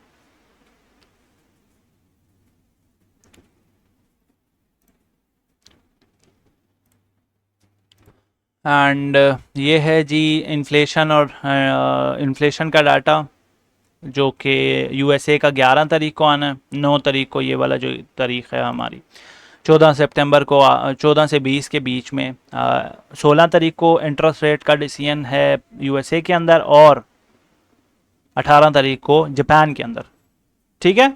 And ये है जी inflation, और inflation का data जो कि USA का 11 तारीख को आना है, 9 तारीख को ये वाला जो तारीख है हमारी, 14 सितंबर को 14 से 20 के बीच में, 16 तारीख को इंटरेस्ट रेट का डिसीजन है यूएसए के अंदर, और 18 तारीख को जापान के अंदर, ठीक है।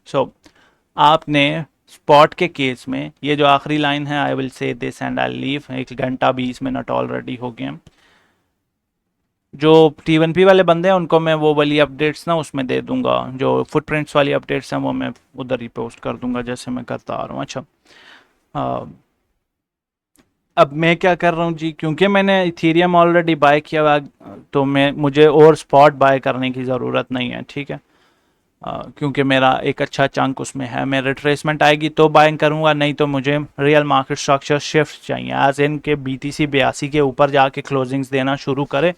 सो आपने स्पॉट के केस में ये जो आखिरी लाइन है, I will say this and I leave, 1 घंटा 20 मिनट ऑलरेडी हो गए। जो T1P वाले बंदे हैं उनको मैं वो वाली अपडेट्स ना उसमें दे दूंगा, जो फुटप्रिंट्स वाली अपडेट्स हैं वो मैं उधर ही पोस्ट कर दूंगा जैसे मैं करता आ रहा हूँ। अच्छा, अब मैं क्या कर रहा हूँ जी, क्योंकि मैंने इथेरियम ऑलरेडी बाय किया हुआ, तो मुझे और स्पॉट बाय करने की ज़रूरत नहीं है, ठीक है, क्योंकि मेरा एक अच्छा चंक उसमें है। मैं रिट्रेसमेंट आएगी तो बाइंग करूँगा, नहीं तो मुझे रियल मार्केट स्ट्रक्चर शिफ्ट चाहिए, एज इन के BTC 82 के ऊपर जाके क्लोजिंग्स देना शुरू करे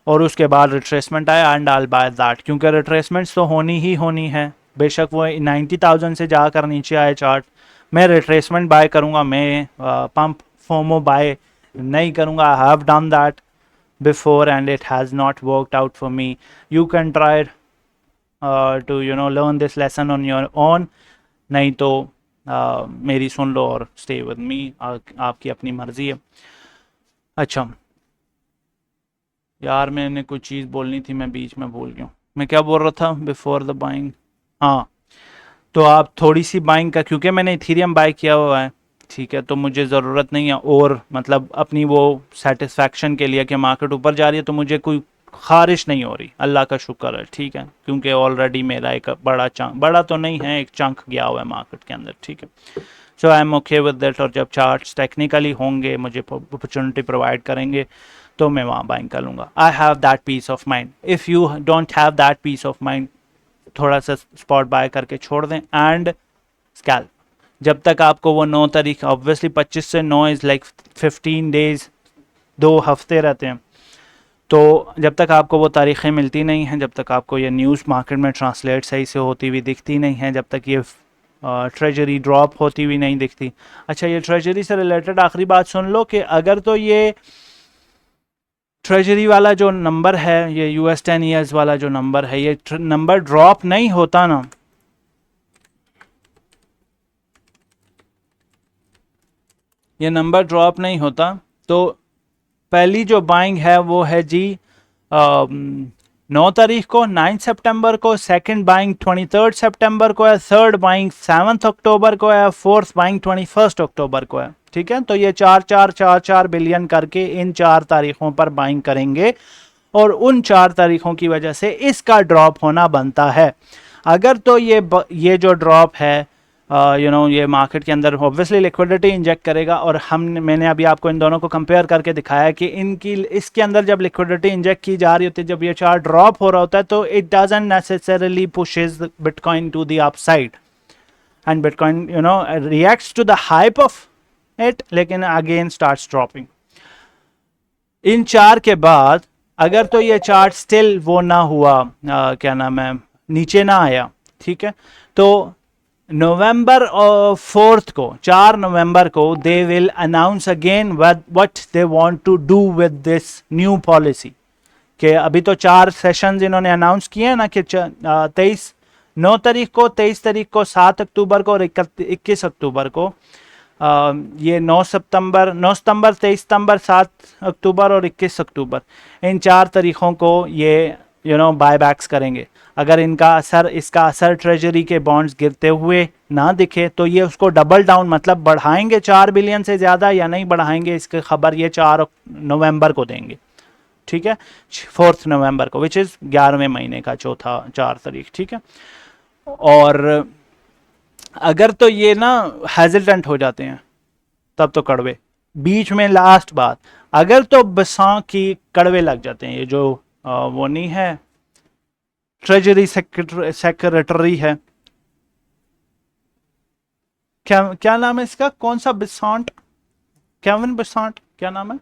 और उसके बाद रिट्रेसमेंट आए, एंड आई बाय दैट, क्योंकि रिट्रेसमेंट्स तो होनी ही होनी है, बेशक वो 90,000 से जाकर नीचे आए चार्ट, मैं रिट्रेसमेंट बाय करूँगा, मैं पंप फोमो बाय नहीं करूँगा। I have done that before and it has not worked out for me. You can try to learn this lesson on your own, नहीं तो मेरी सुन लो और स्टे विद मी, आपकी अपनी मर्जी है। अच्छा यार, मैंने कुछ चीज़ बोलनी थी, मैं बीच में भूल गया, मैं क्या बोल रहा था बिफोर द बाइंग। हाँ, तो आप थोड़ी सी बाइंग का, क्योंकि मैंने इथेरियम बाय किया हुआ है, ठीक है, तो मुझे ज़रूरत नहीं है, और मतलब अपनी वो सेटिस्फैक्शन के लिए कि मार्केट ऊपर जा रही है तो मुझे कोई खारिश नहीं हो रही, अल्लाह का शुक्र है, ठीक है, क्योंकि ऑलरेडी मेरा एक बड़ा चंक, बड़ा तो नहीं है, एक चंक गया हुआ है मार्केट के अंदर, ठीक है। So I am okay with that, और जब चार्ट्स टेक्निकली होंगे, मुझे अपॉर्चुनिटी प्रोवाइड करेंगे, तो मैं वहाँ बाइंग कर लूँगा। I have that peace of mind. If you don't have that peace of mind, थोड़ा सा स्पॉट बाय करके छोड़ दें, एंड स्कैल्प जब तक आपको वो 9 तारीख, ऑब्वियसली 25 से 9 इज़ लाइक 15 डेज, 2 हफ्ते रहते हैं, तो जब तक आपको वो तारीखें मिलती नहीं हैं, जब तक आपको ये न्यूज़ मार्केट में ट्रांसलेट सही से होती हुई दिखती नहीं है, जब तक ये ट्रेजरी ड्रॉप होती हुई नहीं दिखती। अच्छा, ये ट्रेजरी से रिलेटेड आखिरी बात सुन लो कि अगर तो ये ट्रेजरी वाला जो नंबर है, ये US 10 ईयर्स वाला जो नंबर है, ये नंबर ड्रॉप नहीं होता ना, ये नंबर ड्रॉप नहीं होता। तो पहली जो बाइंग है वो है जी 9 तारीख को, 9 सितंबर को, सेकंड बाइंग 23 सितंबर को है, थर्ड बाइंग 7 अक्टूबर को है, फोर्थ बाइंग 21 अक्टूबर को है। ठीक है, तो ये 4 बिलियन करके इन 4 तारीखों पर बाइंग करेंगे और उन 4 तारीखों की वजह से इसका ड्रॉप होना बनता है। अगर तो ये जो ड्रॉप है ये मार्केट के अंदर ऑब्वियसली लिक्विडिटी इंजेक्ट करेगा, और मैंने अभी आपको इन दोनों को कंपेयर करके दिखाया कि इसके अंदर जब लिक्विडिटी इंजेक्ट की जा रही होती है, जब ये चार्ट ड्रॉप हो रहा होता है, तो it doesn't necessarily pushes bitcoin to the upside and bitcoin reacts to the hype of it, लेकिन अगेन स्टार्ट्स ड्रॉपिंग। इन 4 के बाद अगर तो ये चार्ट स्टिल वो ना हुआ, क्या नाम है, नीचे ना आया, ठीक है, तो नवंबर 4 को, 4 नवंबर को they will announce again what they want to do with this new policy. कि अभी तो 4 सेशंस इन्होंने अनाउंस किए हैं ना, कि 9 तारीख को, 23 तारीख को, 7 अक्टूबर को और 21 अक्टूबर को। ये 9 सितंबर, 23 सितंबर, 7 अक्टूबर और 21 अक्टूबर, इन 4 तारीखों को ये बायबैक्स करेंगे। अगर इसका असर ट्रेजरी के बॉन्ड्स गिरते हुए ना दिखे, तो ये उसको डबल डाउन, मतलब बढ़ाएंगे 4 बिलियन से ज़्यादा या नहीं बढ़ाएंगे, इसकी खबर ये 4 नवंबर को देंगे। ठीक है, 4 नवंबर को, विच इज़ 11वें महीने का चौथा 4 तारीख। ठीक है, और अगर तो ये ना हेजिटेंट हो जाते हैं, तब तो कड़वे। बीच में लास्ट बात, अगर तो बसां की कड़वे लग जाते हैं, ये जो वो नहीं है, ट्रेजरी सेक्रेटरी है, क्या नाम है इसका, कौन सा बिसांट, केविन बिसांट, क्या नाम है,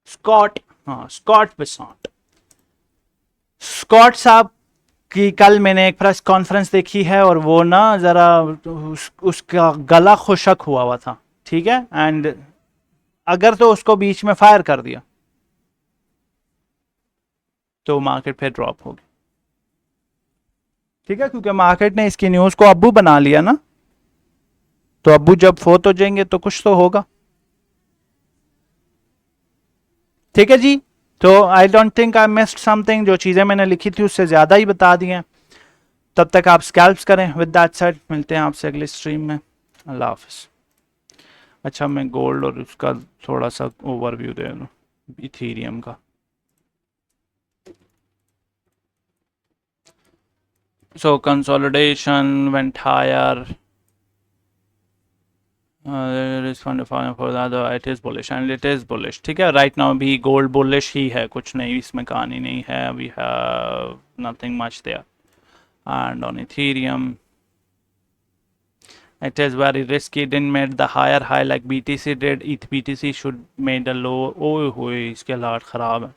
स्कॉट, हाँ स्कॉट बिसांट। स्कॉट साहब की कल मैंने एक प्रेस कॉन्फ्रेंस देखी है, और वो ना जरा उसका गला खुशक हुआ था। ठीक है, एंड अगर तो उसको बीच में फायर कर दिया तो मार्केट फिर ड्रॉप होगी। ठीक है, क्योंकि मार्केट ने इसकी न्यूज को अब्बू बना लिया ना, तो अब्बू जब फोत हो जाएंगे तो कुछ तो होगा। ठीक है जी, तो I don't think I missed something. जो चीज़ें मैंने लिखी थी उससे ज़्यादा ही बता दी हैं। तब तक आप स्कैल्प्स करें। विद दैट सेड, मिलते हैं आपसे अगली स्ट्रीम में। अल्लाह हाफिज़। अच्छा, मैं गोल्ड और उसका थोड़ा सा ओवरव्यू दे दूँ, इथीरियम का। So consolidation went higher. There is fund for that, it is bullish and it is bullish. ठीक है, right now भी gold bullish ही है, कुछ नहीं इसमें कहानी नहीं है। We have nothing much there. And on Ethereum, it is very risky. Didn't made the higher high like BTC did. BTC should made a low. ओए होए, इसके हालात ख़राब है।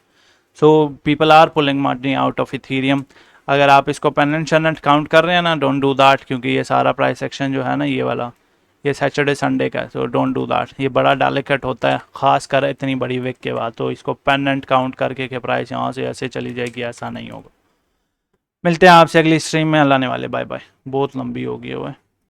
So people are pulling money out of Ethereum. अगर आप इसको pennant शेनेंट count कर रहे हैं ना, डोंट डू दैट, क्योंकि ये सारा प्राइस एक्शन जो है ना, ये वाला, ये सैटरडे संडे का है। सो डोंट डू दैट, ये बड़ा डेलिकेट होता है, खास कर इतनी बड़ी वीक के बाद। तो इसको पेनेंट काउंट करके कि प्राइस यहाँ से ऐसे चली जाएगी, ऐसा नहीं होगा। मिलते हैं आपसे अगली स्ट्रीम में। अल्लाह ने वाले, बाय बाय। बहुत लंबी होगी वो है।